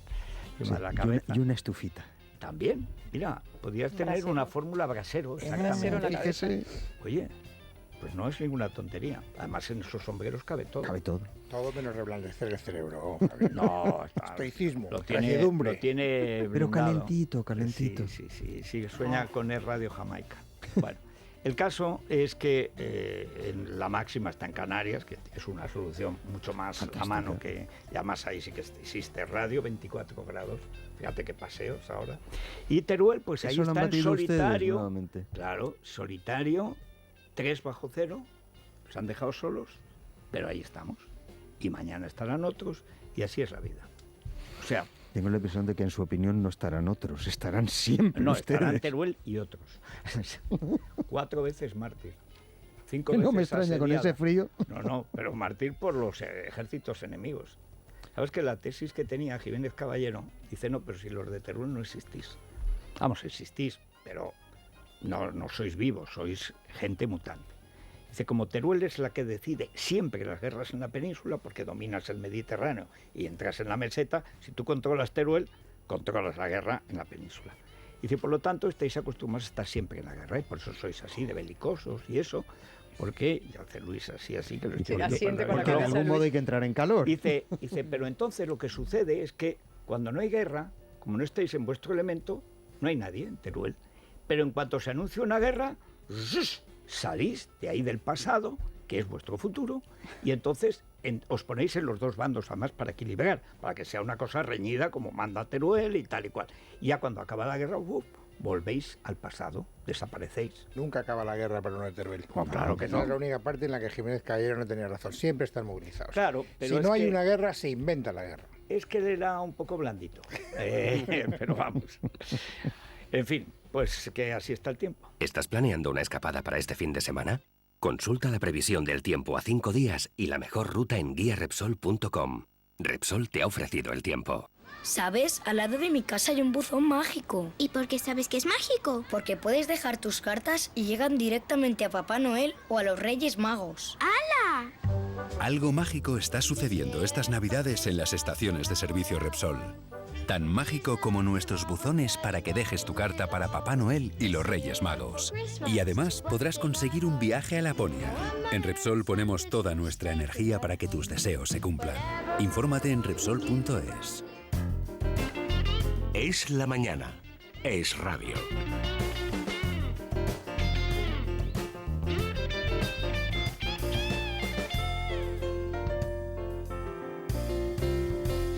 Encima de la Sí, cabeza. y una estufita. También, mira, podrías tener Brasero. una fórmula brasero, brasero en exactamente. la cabeza. Fíjese, Oye, pues no es ninguna tontería. Además, en esos sombreros cabe todo. cabe todo. Todo menos reblandecer el cerebro. Javier. No, Estoicismo, lo tiene Pero blindado. calentito. Sí, sueña con el Radio Jamaica. Bueno, el caso es que la máxima está en Canarias, que es una solución mucho más a mano que, y además ahí sí que existe radio, 24 grados, fíjate qué paseos ahora. Y Teruel, pues ahí Eso lo han está en batido ustedes solitario, nuevamente. claro, solitario, 3 bajo cero, se han dejado solos, pero ahí estamos. Y mañana estarán otros, y así es la vida. O sea, Tengo la impresión de que en su opinión no estarán otros, estarán siempre no, ustedes. estarán Teruel y otros. 4 veces mártir. 5 Que veces no me extraña con asediada. ese frío. No, pero mártir por los ejércitos enemigos. ¿Sabes que la tesis que tenía Jiménez Caballero dice, no, pero si los de Teruel no existís? Vamos, existís, pero no sois vivos, sois gente mutante. Dice, como Teruel es la que decide siempre las guerras en la península, porque dominas el Mediterráneo y entras en la meseta, si tú controlas Teruel, controlas la guerra en la península. Dice, por lo tanto, estáis acostumbrados a estar siempre en la guerra, y por eso sois así de belicosos y eso, porque, y hace Luis así, que lo estoy viendo asiente con la Porque de cabeza, algún modo Luis. hay que entrar en calor. Dice, pero entonces lo que sucede es que cuando no hay guerra, como no estáis en vuestro elemento, no hay nadie en Teruel. Pero en cuanto se anuncia una guerra, ¡zus!, salís de ahí del pasado, que es vuestro futuro, y entonces os ponéis en los dos bandos, además, para equilibrar, para que sea una cosa reñida como manda Teruel y tal y cual. Y ya cuando acaba la guerra, volvéis al pasado, desaparecéis. Nunca acaba la guerra para uno de Teruel. Claro que Esa no. es la única parte en la que Jiménez Caballero no tenía razón. Siempre están movilizados. Claro, pero si es no hay que- una guerra, se inventa la guerra. Es que él era un poco blandito. Pero vamos. En fin, pues que así está el tiempo. ¿Estás planeando una escapada para este fin de semana? Consulta la previsión del tiempo a 5 días y la mejor ruta en guiarepsol.com. Repsol te ha ofrecido el tiempo. ¿Sabes? Al lado de mi casa hay un buzón mágico. ¿Y por qué sabes que es mágico? Porque puedes dejar tus cartas y llegan directamente a Papá Noel o a los Reyes Magos. ¡Hala! Algo mágico está sucediendo estas Navidades en las estaciones de servicio Repsol. Tan mágico como nuestros buzones para que dejes tu carta para Papá Noel y los Reyes Magos. Y además podrás conseguir un viaje a Laponia. En Repsol ponemos toda nuestra energía para que tus deseos se cumplan. Infórmate en Repsol.es. Es la mañana. Es radio.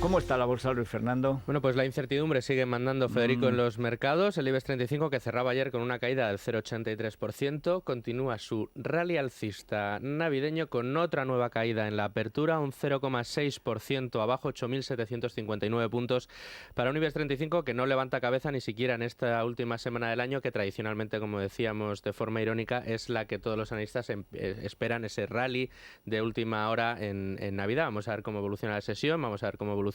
¿Cómo está la bolsa, Luis Fernando? Bueno, pues la incertidumbre sigue mandando Federico en los mercados. El IBEX 35, que cerraba ayer con una caída del 0,83%, continúa su rally alcista navideño con otra nueva caída en la apertura, un 0,6% abajo, 8.759 puntos para un IBEX 35 que no levanta cabeza ni siquiera en esta última semana del año, que tradicionalmente, como decíamos de forma irónica, es la que todos los analistas esperan, ese rally de última hora en Navidad. Vamos a ver cómo evoluciona la sesión, vamos a ver cómo evoluciona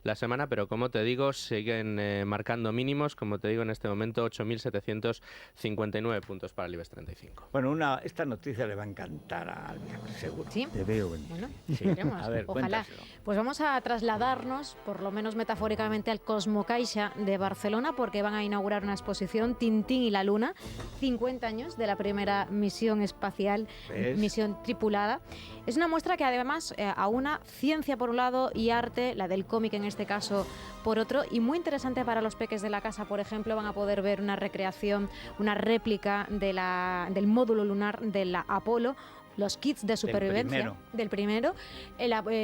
la semana, pero como te digo, siguen marcando mínimos, como te digo en este momento, 8.759 puntos para el IBEX 35. Bueno, esta noticia le va a encantar a Albia, seguro. Sí. Te veo venir. Bueno, Sí. veremos. A ver, Ojalá. cuéntaselo. Pues vamos a trasladarnos, por lo menos metafóricamente, al Cosmocaixa de Barcelona, porque van a inaugurar una exposición, Tintín y la Luna, 50 años de la primera misión espacial, ¿Ves? misión tripulada. Es una muestra que además aúna ciencia por un lado y arte, la del cómic en este caso por otro, y muy interesante para los peques de la casa, por ejemplo, van a poder ver una recreación, una réplica del módulo lunar de la Apolo, los kits de supervivencia del primero,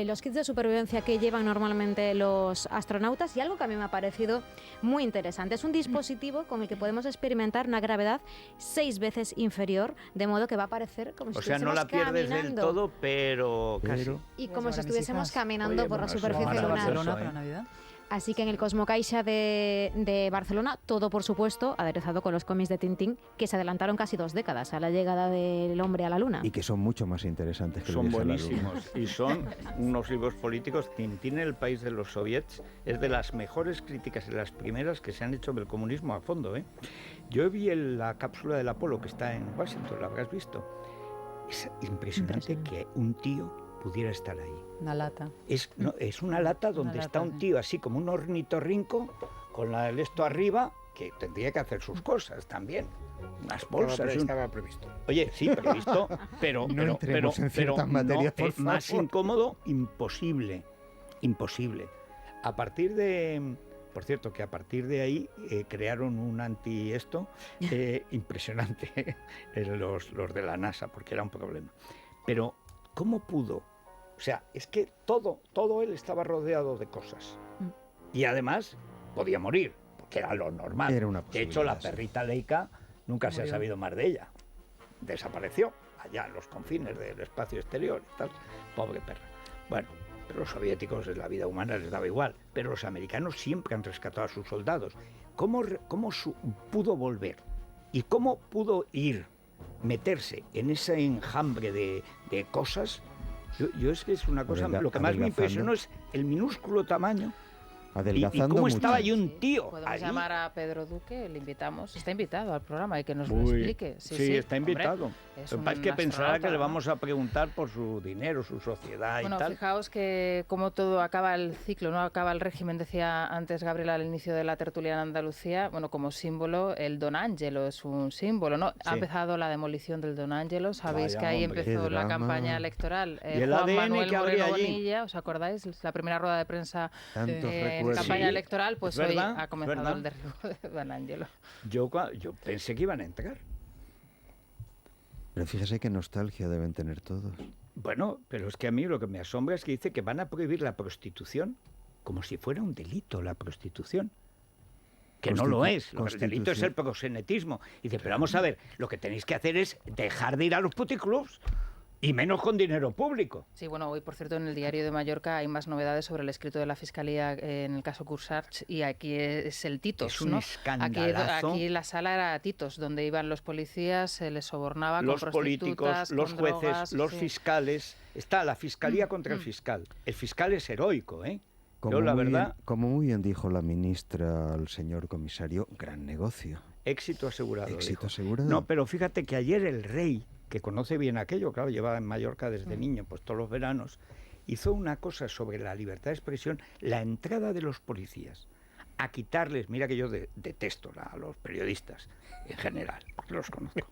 los kits de supervivencia que llevan normalmente los astronautas, y algo que a mí me ha parecido muy interesante. Es un dispositivo con el que podemos experimentar una gravedad 6 veces inferior, de modo que va a parecer como si O sea, no la estuviésemos pierdes del caminando. todo, pero casi. Y Pues como ahora si mis estuviésemos hijas, caminando oye, por la bueno, eso superficie ahora va a lunar. ser Barcelona eso, para Navidad. Así que en el Cosmocaixa de Barcelona, todo por supuesto aderezado con los cómics de Tintín, que se adelantaron casi 2 décadas a la llegada del hombre a la luna. Y que son mucho más interesantes que el Son viaje a la Luna. buenísimos y son unos libros políticos. Tintín en el país de los soviets es de las mejores críticas y las primeras que se han hecho del comunismo a fondo. Yo vi la cápsula del Apolo que está en Washington, lo habrás visto. Es impresionante que un tío pudiera estar ahí. Una lata. Es una lata donde Una está lata, un sí. tío así como un ornitorrinco con el esto arriba, que tendría que hacer sus cosas también. unas bolsas. Estaba previsto. Oye, sí, previsto, pero No entremos en ciertas materias, por más favor. incómodo, imposible. A partir de... Por cierto, que a partir de ahí crearon un anti-esto impresionante, los de la NASA, porque era un problema. Pero, ¿cómo pudo? O sea, es que todo él estaba rodeado de cosas. Y además, podía morir, porque era lo normal. Era una De hecho, la posibilidad, sí. perrita Leica nunca se ha Murió. sabido más de ella. Desapareció, allá en los confines del espacio exterior y tal. Pobre perra. Bueno, pero los soviéticos en la vida humana les daba igual. Pero los americanos siempre han rescatado a sus soldados. ¿Cómo pudo volver? ¿Y cómo pudo meterse en ese enjambre de cosas? Yo es que es una cosa... Lo que más me impresionó es el minúsculo tamaño. ¿Y Adelgazando cómo mucho. estaba allí un tío? Podemos ahí? llamar a Pedro Duque, le invitamos. Está invitado al programa y que nos lo Uy, explique. sí, está hombre, invitado. es Lo que pasa es que un pensará que astronauta, le ¿no? vamos a preguntar por su dinero, su sociedad Bueno, y tal. fijaos que como todo acaba el ciclo, no acaba el régimen, decía antes Gabriela al inicio de la tertulia en Andalucía, bueno, como símbolo, el Don Ángelo es un símbolo, ¿no? Ha Sí. empezado la demolición del Don Ángelo, sabéis Vaya, que ahí hombre. empezó Qué la drama. campaña electoral. ¿Y el Juan ADN Manuel que habría Moreno allí? Bonilla, ¿os acordáis? La primera rueda de prensa Tantos en recuerdos. campaña Sí, electoral, pues es hoy verdad, ha es comenzado verdad. el derribo de Don Ángelo. Yo pensé que iban a entrar. Pero fíjese qué nostalgia deben tener todos. Bueno, pero es que a mí lo que me asombra es que dice que van a prohibir la prostitución como si fuera un delito la prostitución. Que no lo es. El delito es el proxenetismo. Y dice, pero vamos a ver, lo que tenéis que hacer es dejar de ir a los puticlubs y menos con dinero público. Sí, bueno, hoy, por cierto, en el Diario de Mallorca hay más novedades sobre el escrito de la Fiscalía en el caso Cursarch y aquí es el Titos, Es un ¿no? escandalazo. Aquí la sala era Titos, donde iban los policías, se les sobornaba Los con políticos, prostitutas, los con jueces, drogas, los sí. fiscales. Está la fiscalía contra el fiscal. El fiscal es heroico, ¿eh? Como, Yo, la muy verdad, bien, como muy bien dijo la ministra al señor comisario, gran negocio. éxito asegurado. Éxito dijo. asegurado. No, pero fíjate que ayer el rey, que conoce bien aquello, claro, llevaba en Mallorca desde niño, pues todos los veranos, hizo una cosa sobre la libertad de expresión, la entrada de los policías, a quitarles, mira que yo detesto a los periodistas en general, porque los conozco,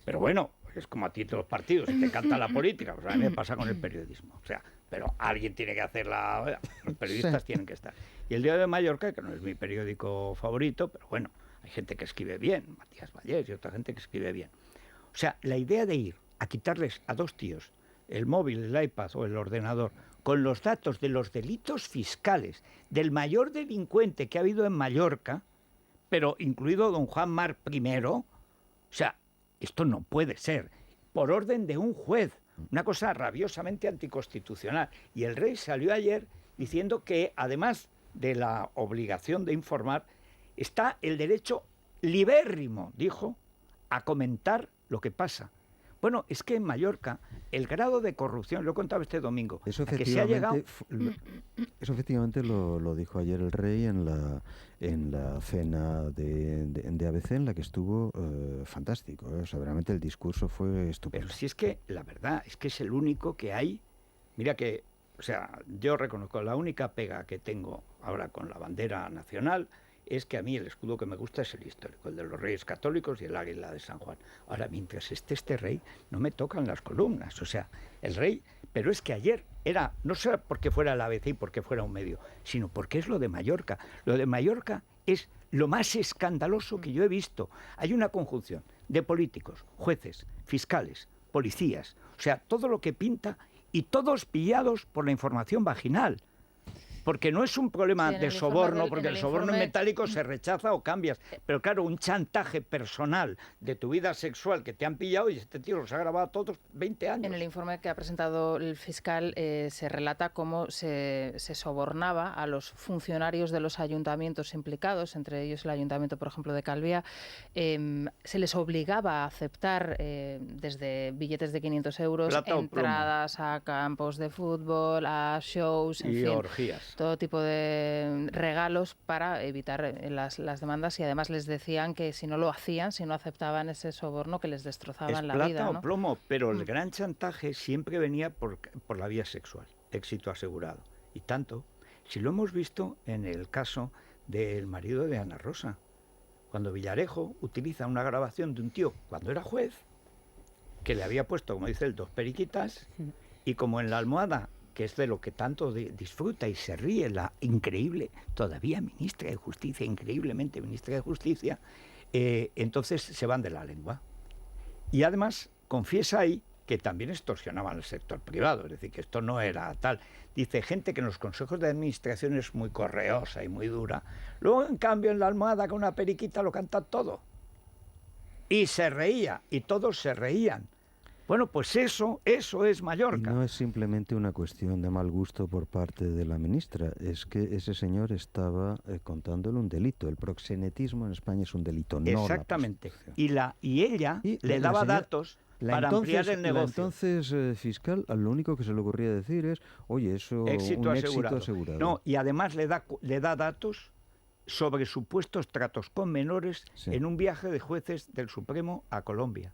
pero bueno, es como a ti todos los partidos, si te encanta la política, pues a mí me pasa con el periodismo, o sea, pero alguien tiene que hacerla, los periodistas tienen que estar. Y el Diario de Mallorca, que no es mi periódico favorito, pero bueno, hay gente que escribe bien, Matías Vallés y otra gente que escribe bien. O sea, la idea de ir a quitarles a dos tíos el móvil, el iPad o el ordenador con los datos de los delitos fiscales del mayor delincuente que ha habido en Mallorca, pero incluido don Juan Mar I, o sea, esto no puede ser, por orden de un juez, una cosa rabiosamente anticonstitucional. Y el rey salió ayer diciendo que además de la obligación de informar, está el derecho libérrimo, dijo, a comentar lo que pasa. Bueno, es que en Mallorca el grado de corrupción, lo he contado este domingo, Eso a que se ha llegado... efectivamente lo dijo ayer el rey en la cena de ABC, en la que estuvo fantástico. O sea, realmente el discurso fue estupendo. Pero si es que la verdad es que es el único que hay. Mira que, o sea, yo reconozco, la única pega que tengo ahora con la bandera nacional es que a mí el escudo que me gusta es el histórico, el de los Reyes Católicos y el águila de San Juan. Ahora, mientras esté este rey, no me tocan las columnas. O sea, el rey... Pero es que ayer era, no solo porque fuera el ABC y porque fuera un medio, sino porque es lo de Mallorca. Lo de Mallorca es lo más escandaloso que yo he visto. Hay una conjunción de políticos, jueces, fiscales, policías, o sea, todo lo que pinta y todos pillados por la información vaginal. Porque no es un problema Sí, en de el soborno, informe porque el soborno informe- metálico se rechaza o cambias. Pero claro, un chantaje personal de tu vida sexual que te han pillado y este tío los ha grabado a todos 20 años. En el informe que ha presentado el fiscal se relata cómo se sobornaba a los funcionarios de los ayuntamientos implicados, entre ellos el ayuntamiento, por ejemplo, de Calviá. Se les obligaba a aceptar desde billetes de 500 euros, Plata o plomo. entradas a campos de fútbol, a shows, en Y fin, orgías. todo tipo de regalos para evitar las demandas, y además les decían que si no lo hacían, si no aceptaban ese soborno, que les destrozaban Es la plata vida, o ¿no? plomo, pero el gran chantaje siempre venía por la vía sexual, éxito asegurado. Y tanto, si lo hemos visto en el caso del marido de Ana Rosa. cuando Villarejo utiliza una grabación de un tío cuando era juez, que le había puesto, como dice él, 2 periquitas, y como en la almohada, que es de lo que tanto disfruta y se ríe, la increíble, todavía ministra de Justicia, increíblemente ministra de Justicia, entonces se van de la lengua. Y además confiesa ahí que también extorsionaban al sector privado, es decir, que esto no era tal. Dice, gente que en los consejos de administración es muy correosa y muy dura, luego en cambio en la almohada con una periquita lo canta todo. Y se reía, y todos se reían. Bueno, pues eso es Mallorca. Y no es simplemente una cuestión de mal gusto por parte de la ministra, es que ese señor estaba contándole un delito. El proxenetismo en España es un delito, no exactamente. La prostitución. Y ella le daba datos para ampliar el negocio. Entonces fiscal, lo único que se le ocurría decir es, oye, eso éxito un asegurado. éxito asegurado. No, y además le da datos sobre supuestos tratos con menores en un viaje de jueces del Supremo a Colombia.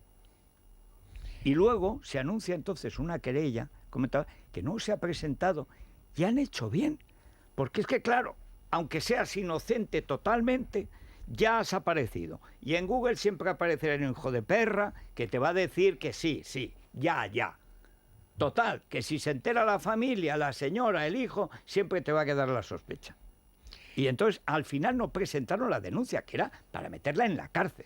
Y luego se anuncia entonces una querella, comentaba, que no se ha presentado. Y han hecho bien, porque es que claro, aunque seas inocente totalmente, ya has aparecido. Y en Google siempre aparecerá un hijo de perra que te va a decir que sí, ya. Total, que si se entera la familia, la señora, el hijo, siempre te va a quedar la sospecha. Y entonces al final no presentaron la denuncia, que era para meterla en la cárcel.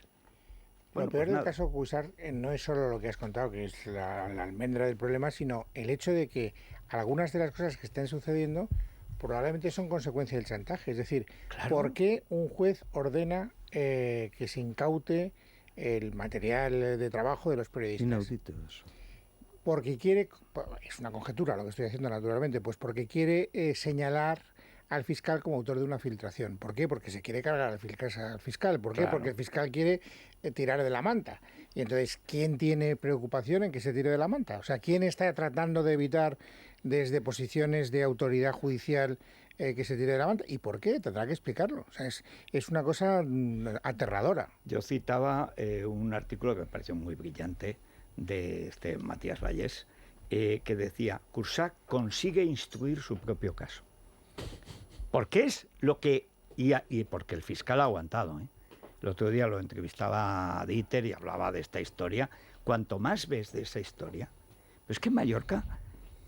Bueno, lo peor del caso Cuixart no es solo lo que has contado, que es la almendra del problema, sino el hecho de que algunas de las cosas que están sucediendo probablemente son consecuencia del chantaje. Es decir, ¿por qué un juez ordena que se incaute el material de trabajo de los periodistas? Inaudito eso. Porque quiere, es una conjetura lo que estoy haciendo naturalmente, pues porque quiere señalar al fiscal como autor de una filtración. ¿Por qué? Porque se quiere cargar al fiscal. ¿Por qué? Porque el fiscal quiere tirar de la manta. Y entonces, ¿quién tiene preocupación en que se tire de la manta? O sea, ¿quién está tratando de evitar desde posiciones de autoridad judicial que se tire de la manta? ¿Y por qué? Tendrá que explicarlo. O sea, es una cosa aterradora. Yo citaba un artículo que me pareció muy brillante de Matías Vallés, que decía, Cuixart consigue instruir su propio caso. Porque es lo que... Y porque el fiscal ha aguantado, ¿eh? El otro día lo entrevistaba a Dieter y hablaba de esta historia. Cuanto más ves de esa historia... Pero es que en Mallorca,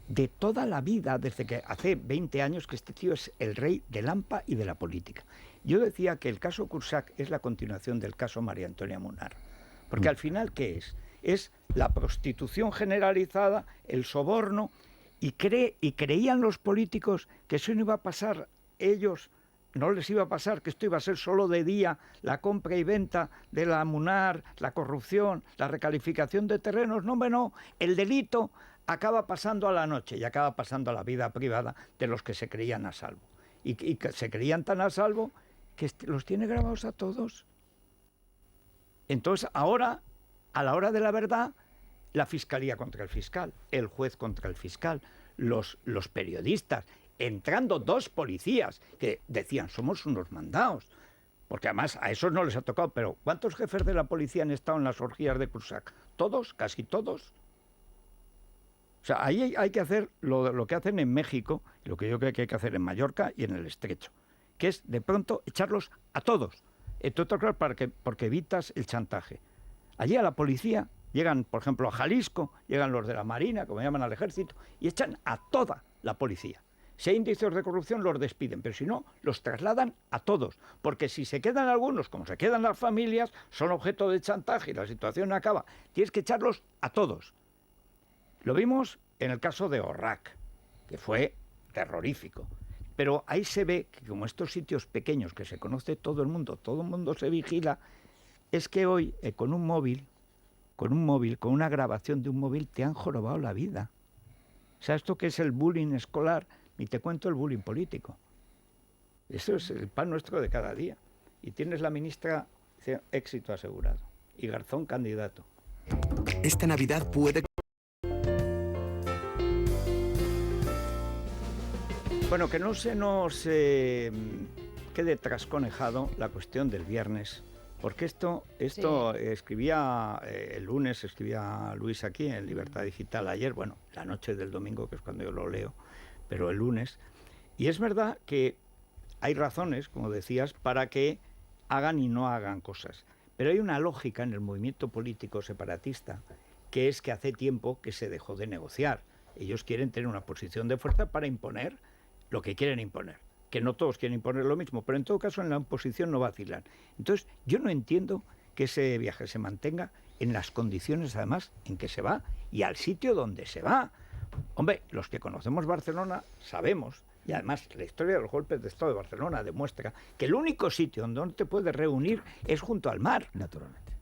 de toda la vida, desde que hace 20 años que este tío es el rey del AMPA y de la política. Yo decía que el caso Cuixart es la continuación del caso María Antonia Munar. Porque al final, ¿qué es? Es la prostitución generalizada, el soborno... Y creían los políticos que eso no iba a pasar, ellos no les iba a pasar, que esto iba a ser solo de día, la compra y venta de la Munar, la corrupción, la recalificación de terrenos. No, el delito acaba pasando a la noche y acaba pasando a la vida privada de los que se creían a salvo. Y que se creían tan a salvo que los tiene grabados a todos. Entonces ahora, a la hora de la verdad, la fiscalía contra el fiscal, el juez contra el fiscal, los periodistas, entrando 2 policías que decían, somos unos mandados, porque además a esos no les ha tocado, pero ¿cuántos jefes de la policía han estado en las orgías de Cuixart? ¿Todos? ¿Casi todos? O sea, ahí hay que hacer lo que hacen en México, lo que yo creo que hay que hacer en Mallorca y en el Estrecho, que es de pronto echarlos a todos, entre otras cosas porque evitas el chantaje. Allí a la policía llegan, por ejemplo, a Jalisco, llegan los de la Marina, como llaman al ejército, y echan a toda la policía. Si hay indicios de corrupción, los despiden, pero si no, los trasladan a todos. Porque si se quedan algunos, como se quedan las familias, son objeto de chantaje y la situación acaba. Tienes que echarlos a todos. Lo vimos en el caso de Orrac, que fue terrorífico. Pero ahí se ve que como estos sitios pequeños que se conoce todo el mundo se vigila, es que hoy con un móvil, con una grabación de un móvil, te han jorobado la vida. O sea, esto que es el bullying escolar, ni te cuento el bullying político. Eso es el pan nuestro de cada día. Y tienes la ministra, éxito asegurado. Y Garzón candidato. Esta Navidad puede... Bueno, que no se nos quede trasconejado la cuestión del viernes. Porque esto escribía el lunes, escribía Luis aquí en Libertad Digital ayer, bueno, la noche del domingo, que es cuando yo lo leo, pero el lunes. Y es verdad que hay razones, como decías, para que hagan y no hagan cosas. Pero hay una lógica en el movimiento político separatista, que es que hace tiempo que se dejó de negociar. Ellos quieren tener una posición de fuerza para imponer lo que quieren imponer. Que no todos quieren imponer lo mismo, pero en todo caso en la imposición no vacilan. Entonces, yo no entiendo que ese viaje se mantenga en las condiciones, además, en que se va y al sitio donde se va. Hombre, los que conocemos Barcelona sabemos, y además la historia de los golpes de Estado de Barcelona demuestra que el único sitio donde no te puedes reunir es junto al mar. Naturalmente.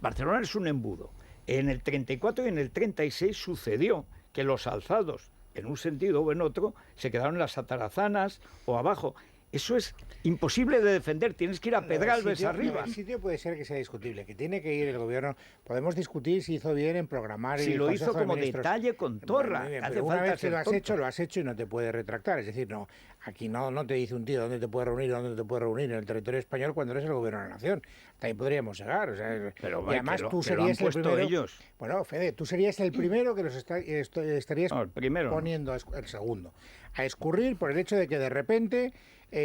Barcelona es un embudo. En el 34 y en el 36 sucedió que los alzados, en un sentido o en otro, se quedaron en las atarazanas o abajo. Eso es imposible de defender, tienes que ir a Pedralbes arriba. El sitio puede ser que sea discutible, que tiene que ir el gobierno. Podemos discutir si hizo bien en programar. Si lo hizo como detalle con Torra. Bien, hace pero una falta vez que lo has hecho y no te puedes retractar. Es decir, no, aquí no te dice un tío dónde te puedes reunir, dónde te puedes reunir en el territorio español cuando eres el gobierno de la nación. También podríamos llegar. O sea, pero, y además tú serías el primero. Ellos. Bueno, Fede, tú serías el primero que los estarías poniendo el segundo a escurrir por el hecho de que de repente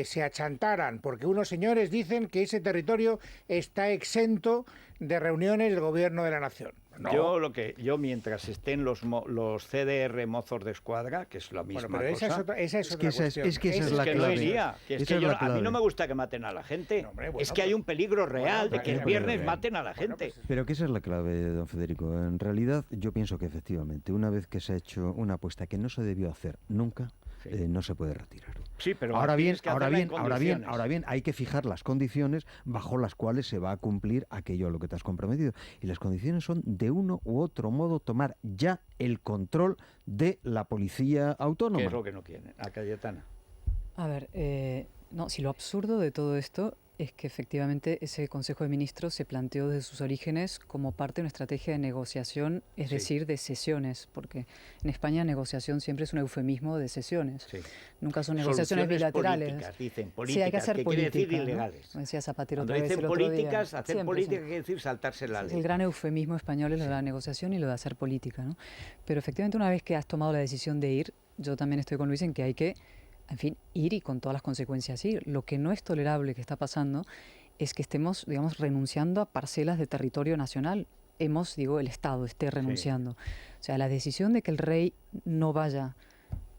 se achantaran, porque unos señores dicen que ese territorio está exento de reuniones del gobierno de la nación. No. Yo mientras estén los CDR mozos de escuadra, que es la misma cosa. Esa es otra cuestión. Es que esa es la clave. A mí no me gusta que maten a la gente. No, hombre, es que hay un peligro real de que el viernes maten a la gente. Pero que esa es la clave, don Federico. En realidad, yo pienso que efectivamente, una vez que se ha hecho una apuesta que no se debió hacer nunca, no se puede retirar. Sí, pero ahora bien, hay que fijar las condiciones bajo las cuales se va a cumplir aquello a lo que te has comprometido. Y las condiciones son, de uno u otro modo, tomar ya el control de la policía autónoma. ¿Qué es lo que no quieren? A Cayetana. A ver, no, si lo absurdo de todo esto es que efectivamente ese Consejo de Ministros se planteó desde sus orígenes como parte de una estrategia de negociación, es decir, de sesiones, porque en España negociación siempre es un eufemismo de sesiones. Sí. Nunca son negociaciones bilaterales. Políticas, dicen políticas, sí, hay que hacer política, quiere decir ilegales. ¿no? Decía Zapatero Cuando otra vez dicen el otro políticas, día. hacer política quiere decir saltarse la ley. Es el gran eufemismo español es lo de la negociación y lo de hacer política, ¿no? Pero efectivamente una vez que has tomado la decisión de ir, yo también estoy con Luis en que hay que, en fin, ir y con todas las consecuencias ir. Lo que no es tolerable que está pasando es que estemos, digamos, renunciando a parcelas de territorio nacional. El Estado esté renunciando. Sí. O sea, la decisión de que el rey no vaya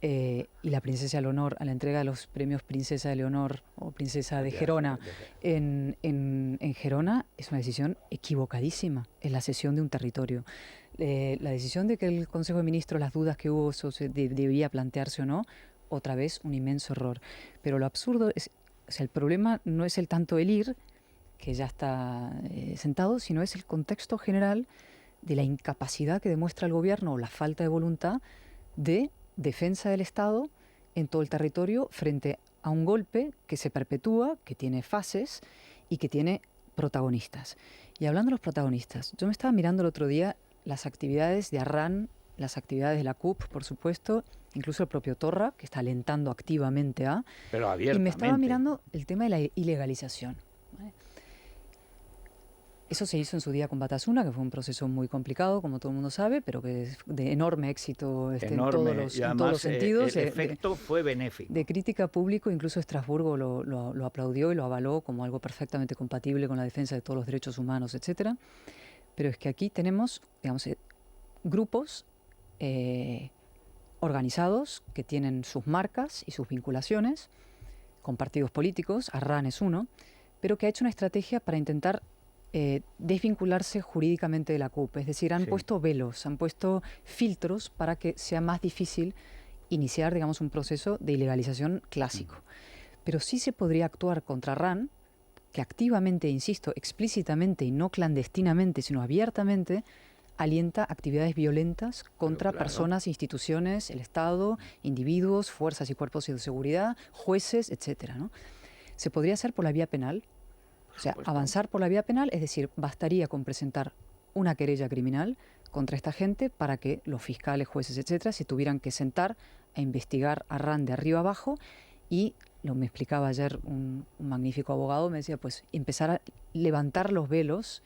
y la princesa Leonor a la entrega de los premios Princesa de Leonor o Princesa de Gerona en Gerona es una decisión equivocadísima. Es la cesión de un territorio. La decisión de que el Consejo de Ministros, las dudas que hubo, debía plantearse o no, otra vez un inmenso error. Pero lo absurdo es, o sea, el problema no es el tanto el ir, que ya está sentado, sino es el contexto general de la incapacidad que demuestra el gobierno o la falta de voluntad de defensa del Estado en todo el territorio frente a un golpe que se perpetúa, que tiene fases y que tiene protagonistas. Y hablando de los protagonistas, yo me estaba mirando el otro día las actividades de Arran, las actividades de la CUP, por supuesto, incluso el propio Torra, que está alentando activamente a... Pero abiertamente. Y me estaba mirando el tema de la ilegalización. ¿Vale? Eso se hizo en su día con Batasuna, que fue un proceso muy complicado, como todo el mundo sabe, pero que es de enorme éxito en todos los sentidos. El efecto fue benéfico. De crítica pública, incluso Estrasburgo lo aplaudió y lo avaló como algo perfectamente compatible con la defensa de todos los derechos humanos, etcétera. Pero es que aquí tenemos, digamos, grupos organizados que tienen sus marcas y sus vinculaciones con partidos políticos, Arran es uno, pero que ha hecho una estrategia para intentar desvincularse jurídicamente de la CUP. Es decir, han puesto velos, han puesto filtros para que sea más difícil iniciar, digamos, un proceso de ilegalización clásico. Pero sí se podría actuar contra RAN, que activamente, insisto, explícitamente y no clandestinamente, sino abiertamente, alienta actividades violentas contra personas, instituciones, el Estado, individuos, fuerzas y cuerpos de seguridad, jueces, etcétera, ¿no? Se podría hacer por la vía penal. O sea, avanzar por la vía penal, es decir, bastaría con presentar una querella criminal contra esta gente para que los fiscales, jueces, etcétera, se tuvieran que sentar a investigar a RAN de arriba abajo y, me explicaba ayer un magnífico abogado, me decía, pues empezar a levantar los velos,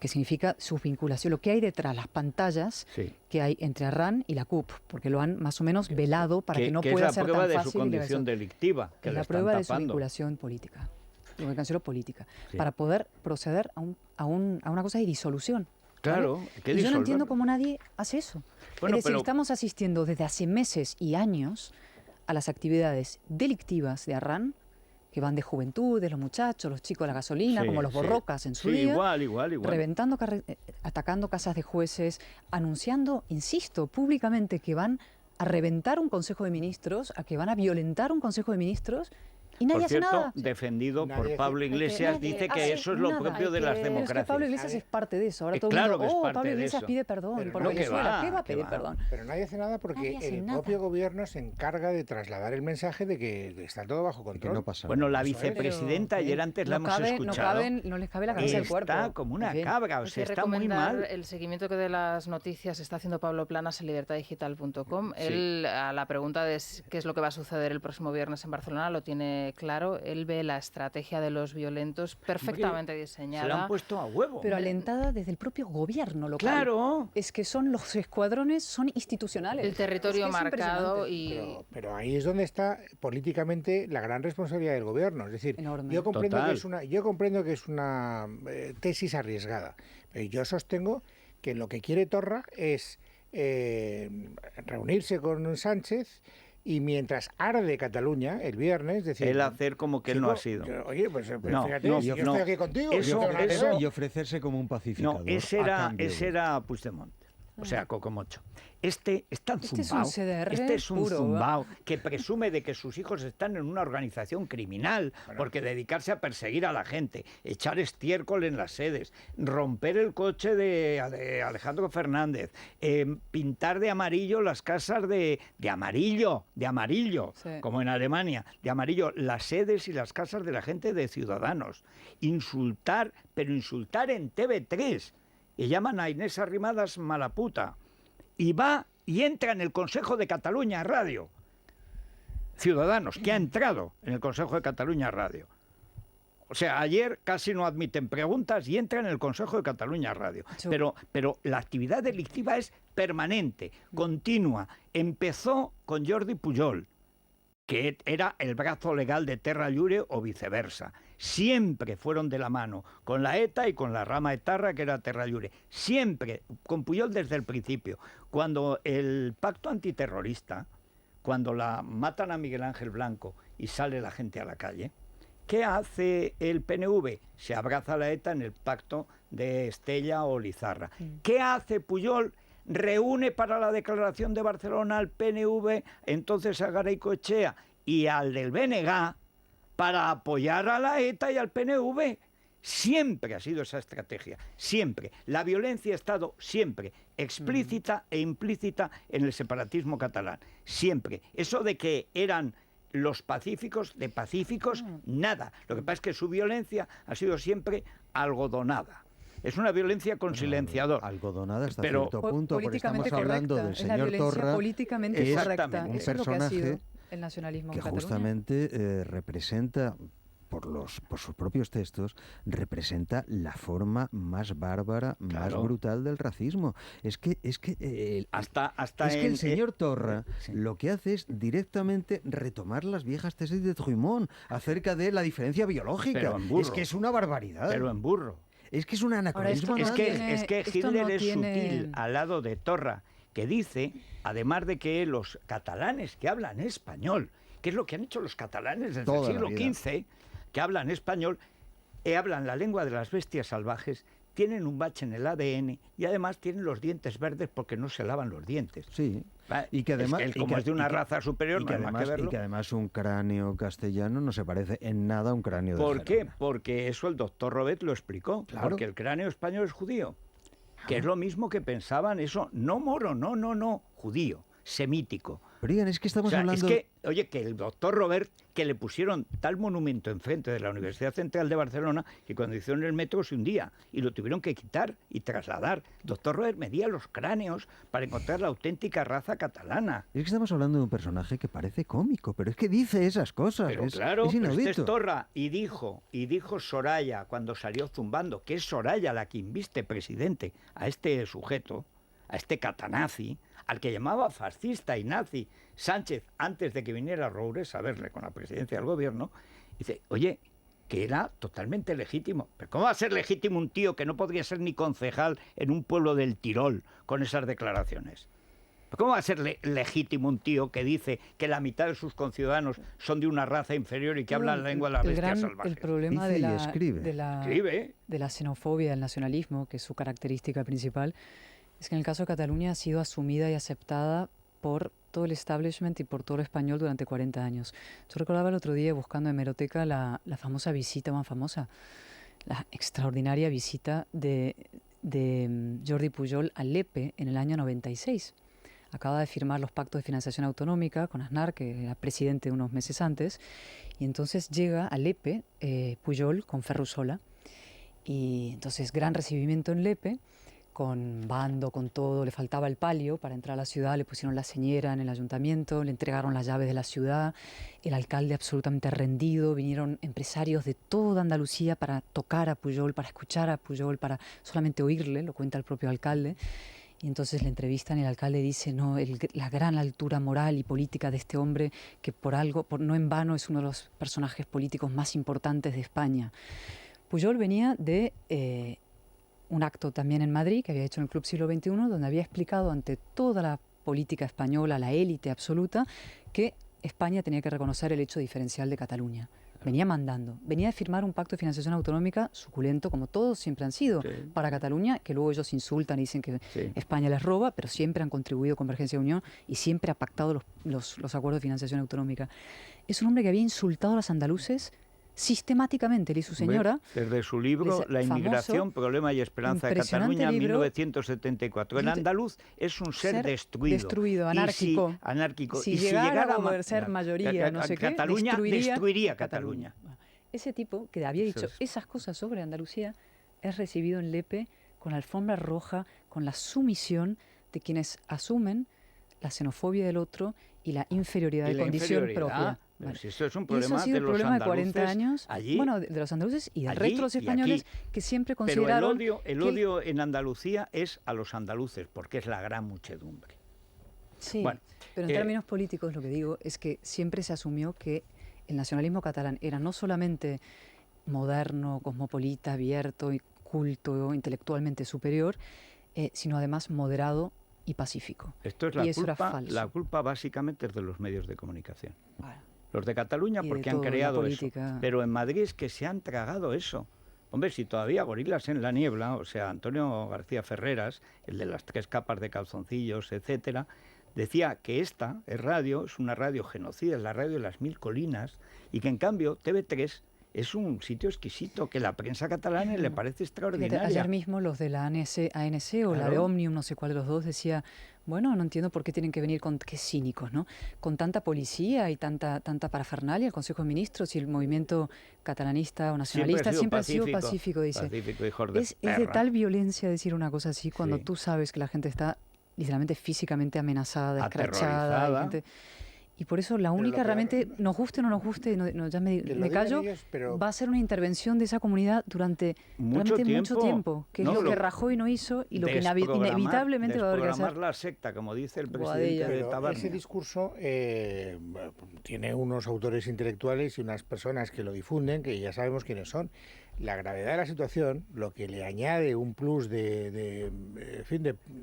que significa su vinculación, lo que hay detrás, las pantallas que hay entre Arran y la CUP, porque lo han más o menos velado para que no pueda ser tan fácil. Es la prueba de su condición delictiva. Es la prueba de su vinculación política. lo que considero política, Sí. para poder proceder a una cosa de disolución. Claro, ¿vale? que Y yo no disolver. entiendo cómo nadie hace eso. Bueno, es decir, pero- estamos asistiendo desde hace meses y años a las actividades delictivas de Arran, que van de juventud, de los muchachos, los chicos de la gasolina, Sí, como los sí. borrocas en su Sí, día, igual. reventando, atacando casas de jueces, anunciando, insisto, públicamente que van a reventar un Consejo de Ministros, a que van a violentar un Consejo de Ministros, y nadie Por hace cierto, nada. defendido por Nadie hace- Pablo Iglesias, Nadie dice que hace eso es lo nada. propio de las Pero es que democracias. Pablo Iglesias es parte de eso. Ahora todo Claro el que mundo, es parte Pablo de Iglesias eso. pide perdón Pero por no, que Venezuela. va, ¿Qué va a que pedir va. perdón? Pero nadie hace nada porque Nadie hace el nada. propio gobierno se encarga de trasladar el mensaje de que está todo bajo Y que control. no pasa Bueno, la nada. Eso es. vicepresidenta, Pero, ayer antes la no hemos cabe- escuchado, no les cabe la cabeza del cuerpo. está como una En fin. cabra, o Hay sea, que está muy recomendar mal. el seguimiento que de las noticias está haciendo Pablo Planas en libertadigital.com. Sí. Él, a la pregunta de qué es lo que va a suceder el próximo viernes en Barcelona, lo tiene claro. Él ve la estrategia de los violentos perfectamente Se la diseñada. han puesto a huevo. Pero alentada desde el propio gobierno local. Claro. Es que son los escuadrones, son institucionales. El territorio Es que es marcado impresionante. y... Pero ahí es donde está políticamente la gran responsabilidad del gobierno. Es decir, Enorme. yo comprendo Total. que es una tesis arriesgada, pero yo sostengo que lo que quiere Torra es reunirse con Sánchez y mientras arde Cataluña el viernes, es decir, Él hacer como que él no ha chico, sido. Oye, pues No, fíjate, no, si yo no. estoy aquí contigo, Eso- yo tengo nada que eso- ver. Y ofrecerse como un pacificador. No, ese a era, cambio ese de- era Puigdemont. O sea, Cocomocho. Este es tan Este es zumbao. un CDR Este es un puro, zumbao que presume de que sus hijos están en una organización criminal, porque dedicarse a perseguir a la gente, echar estiércol en las sedes, romper el coche de Alejandro Fernández, pintar de amarillo las casas de amarillo, Sí. como en Alemania, de amarillo las sedes y las casas de la gente de Ciudadanos. Insultar, pero insultar en TV3. Y llaman a Inés Arrimadas malaputa. Y va y entra en el Consejo de Cataluña Radio. Ciudadanos, que ha entrado en el Consejo de Cataluña Radio. O sea, ayer casi no admiten preguntas y entra en el Consejo de Cataluña Radio. Yo- Pero la actividad delictiva es permanente, continua. Empezó con Jordi Pujol, que era el brazo legal de Terra Llure o viceversa. Siempre fueron de la mano, con la ETA y con la rama etarra que era Terra Llure. Siempre, con Pujol desde el principio. Cuando el pacto antiterrorista, cuando matan a Miguel Ángel Blanco y sale la gente a la calle, ¿qué hace el PNV? Se abraza a la ETA en el pacto de Estella o Lizarra. ¿Qué hace Pujol? Reúne para la declaración de Barcelona al PNV, entonces a Garay-Coechea y al del BNG, para apoyar a la ETA y al PNV. Siempre ha sido esa estrategia, siempre. La violencia ha estado siempre explícita e implícita en el separatismo catalán, siempre. Eso de que eran los pacíficos, de pacíficos, nada. Lo que pasa es que su violencia ha sido siempre algodonada. Es una violencia con silenciador. Algodonada hasta Pero- cierto punto, porque estamos Políticamente hablando correcta. del Es la señor violencia Torra, políticamente que es correcta. exactamente un Eso es lo que ha sido personaje el nacionalismo que en Cataluña. justamente representa, por sus propios textos, representa la forma más bárbara, más Claro. brutal del racismo. Es que Hasta es que en- el señor Torra sí. lo que hace es directamente retomar las viejas tesis de Drummond acerca de la diferencia biológica. Pero en burro. Es que es una barbaridad. pero en burro. Es que es un anacronismo. esto Es no que, tiene- es que esto Hitler no es tiene- sutil al lado de Torra, que dice, además de que los catalanes que hablan español, que es lo que han hecho los catalanes desde Toda el la siglo vida. XV, que hablan español, hablan la lengua de las bestias salvajes, tienen un bache en el ADN y además tienen los dientes verdes porque no se lavan los dientes. Sí. Va, Y que además, él, como es de una raza superior, y no que hay más que además, verlo. y que además un cráneo castellano no se parece en nada a un cráneo de ¿Por qué? Gerona. Porque eso el doctor Robet lo explicó. Claro. Porque el cráneo español es judío. Que es lo mismo que pensaban eso, no moro, no, judío, semítico. Pero Ian, es que estamos O sea, hablando... es que, oye, que el doctor Robert, que le pusieron tal monumento enfrente de la Universidad Central de Barcelona, que cuando hicieron el metro se hundía y lo tuvieron que quitar y trasladar. Doctor Robert medía los cráneos para encontrar la auténtica raza catalana. Es que estamos hablando de un personaje que parece cómico, pero es que dice esas cosas. Pero es, claro, es pero este inaudito. es Torra. Y dijo Soraya cuando salió zumbando, que es Soraya la que inviste presidente a este sujeto, a este catanazi, al que llamaba fascista y nazi Sánchez antes de que viniera Roures a verle con la presidencia del gobierno, dice, oye, que era totalmente legítimo. ¿Pero cómo va a ser legítimo un tío que no podría ser ni concejal en un pueblo del Tirol con esas declaraciones? ¿Cómo va a ser legítimo un tío que dice que la mitad de sus conciudadanos son de una raza inferior y que hablan la lengua de las bestias salvajes? El problema Dice de y escribe. la xenofobia, del nacionalismo, que es su característica principal, es que en el caso de Cataluña ha sido asumida y aceptada por todo el establishment y por todo el español durante 40 años. Yo recordaba el otro día, buscando en hemeroteca, la famosa visita, más famosa, la extraordinaria visita de Jordi Pujol a Lepe en el año 96. Acaba de firmar los pactos de financiación autonómica con Aznar, que era presidente unos meses antes, y entonces llega a Lepe Pujol con Ferrusola, y entonces gran recibimiento en Lepe, con bando, con todo, le faltaba el palio para entrar a la ciudad, le pusieron la señera en el ayuntamiento, le entregaron las llaves de la ciudad, el alcalde absolutamente rendido, vinieron empresarios de toda Andalucía para tocar a Pujol, para escuchar a Pujol, para solamente oírle, lo cuenta el propio alcalde. Y entonces le entrevistan y el alcalde dice, no, la gran altura moral y política de este hombre, que no en vano es uno de los personajes políticos más importantes de España. Pujol venía de un acto también en Madrid, que había hecho en el Club Siglo XXI, donde había explicado ante toda la política española, la élite absoluta, que España tenía que reconocer el hecho diferencial de Cataluña. Venía mandando, venía de firmar un pacto de financiación autonómica suculento, como todos siempre han sido, para Cataluña, que luego ellos insultan y dicen que España les roba, pero siempre han contribuido Convergencia y Unión y siempre ha pactado los acuerdos de financiación autonómica. Es un hombre que había insultado a los andaluces sistemáticamente, él y su señora. Desde su libro La inmigración, problema y esperanza de Cataluña, 1974. El andaluz es un ser destruido, anárquico. Si llegara a ser mayoría, no sé qué, Cataluña destruiría Cataluña. Ese tipo que había dicho esas cosas sobre Andalucía es recibido en Lepe con la alfombra roja, con la sumisión de quienes asumen la xenofobia del otro y la inferioridad de condición propia. Vale. Si esto es un problema de los andaluces, de 40 años, allí, bueno, de los andaluces y del resto de los españoles que siempre consideraron... Pero el odio en Andalucía es a los andaluces, porque es la gran muchedumbre. Sí, bueno, pero en términos políticos lo que digo es que siempre se asumió que el nacionalismo catalán era no solamente moderno, cosmopolita, abierto y culto, intelectualmente superior, sino además moderado y pacífico. Esto es la culpa básicamente es de los medios de comunicación. Bueno. Los de Cataluña porque han creado eso. Pero en Madrid es que se han tragado eso. Hombre, si todavía Gorilas en la niebla, o sea, Antonio García Ferreras, el de las 3 capas de calzoncillos, etcétera, decía que esta es una radio genocida, es la radio de las 1000 colinas, y que en cambio TV3 es un sitio exquisito, que la prensa catalana le parece extraordinaria. Ayer mismo los de la ANC o la de Omnium, no sé cuál de los dos, decía, bueno, no entiendo por qué tienen que venir qué cínicos, ¿no? Con tanta policía y tanta parafernalia, el Consejo de Ministros y el movimiento catalanista o nacionalista siempre ha sido pacífico, dice. Es de tal violencia decir una cosa así cuando tú sabes que la gente está literalmente físicamente amenazada, escrachada. Y por eso la única realmente, nos guste o no nos guste, ya me callo, va a ser una intervención de esa comunidad durante mucho tiempo, que es lo que Rajoy no hizo y lo que inevitablemente va a haber que hacer. La secta, como dice el presidente de Tabarnia. Ese discurso tiene unos autores intelectuales y unas personas que lo difunden, que ya sabemos quiénes son. La gravedad de la situación, lo que le añade un plus de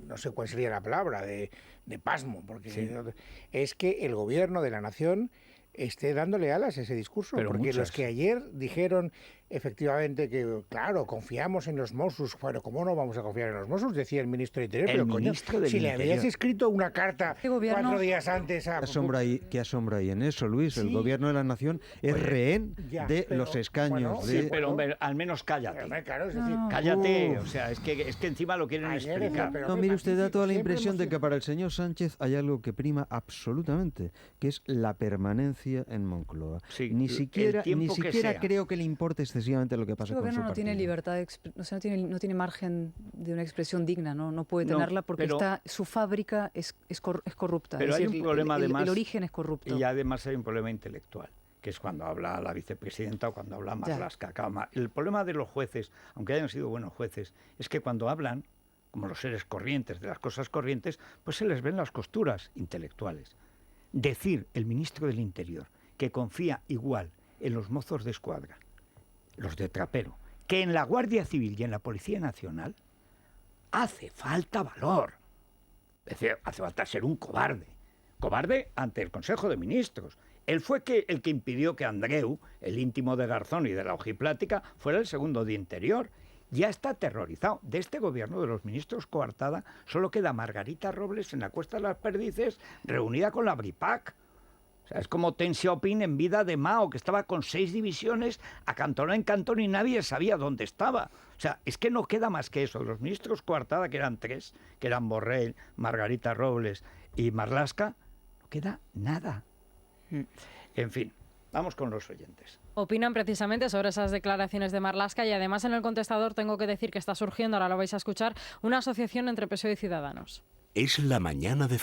no sé cuál sería la palabra, de pasmo, porque es que el gobierno de la nación esté dándole alas a ese discurso, porque los que ayer dijeron efectivamente que, claro, confiamos en los Mossos, bueno, ¿cómo no vamos a confiar en los Mossos? Decía el ministro de Interior, pero coño, si le habías escrito una carta 4 días antes a... ¿Qué asombra ahí en eso, Luis? El gobierno de la nación es rehén de los escaños. Sí, pero hombre, al menos cállate. Claro, es decir, cállate, o sea, es que encima lo quieren explicar. No, mire, usted da toda la impresión de que para el señor Sánchez hay algo que prima absolutamente, que es la permanencia en Moncloa. Sí, ni siquiera creo que le importe excesivamente lo que pasa con su partido. No tiene libertad, no tiene margen de una expresión digna, no puede tenerla porque su fábrica es corrupta. Pero hay un problema además, el origen es corrupto. Y además hay un problema intelectual, que es cuando habla la vicepresidenta o cuando habla Marlaska. El problema de los jueces, aunque hayan sido buenos jueces, es que cuando hablan, como los seres corrientes de las cosas corrientes, pues se les ven las costuras intelectuales. Decir el ministro del Interior que confía igual en los mozos de escuadra los de Trapero, que en la Guardia Civil y en la Policía Nacional hace falta valor. Es decir, hace falta ser un cobarde. Cobarde ante el Consejo de Ministros. Él fue el que impidió que Andreu, el íntimo de Garzón y de la Ojiplática, fuera el segundo de Interior. Ya está aterrorizado. De este gobierno de los ministros coartada solo queda Margarita Robles en la Cuesta de las Perdices reunida con la Bripac. O sea, es como Deng Xiaoping en vida de Mao, que estaba con 6 divisiones, acantonado en Cantón y nadie sabía dónde estaba. O sea, es que no queda más que eso. Los ministros coartada, que eran 3, que eran Borrell, Margarita Robles y Marlaska, no queda nada. En fin, vamos con los oyentes. Opinan precisamente sobre esas declaraciones de Marlaska y además en el contestador tengo que decir que está surgiendo, ahora lo vais a escuchar, una asociación entre PSOE y Ciudadanos. Es la mañana de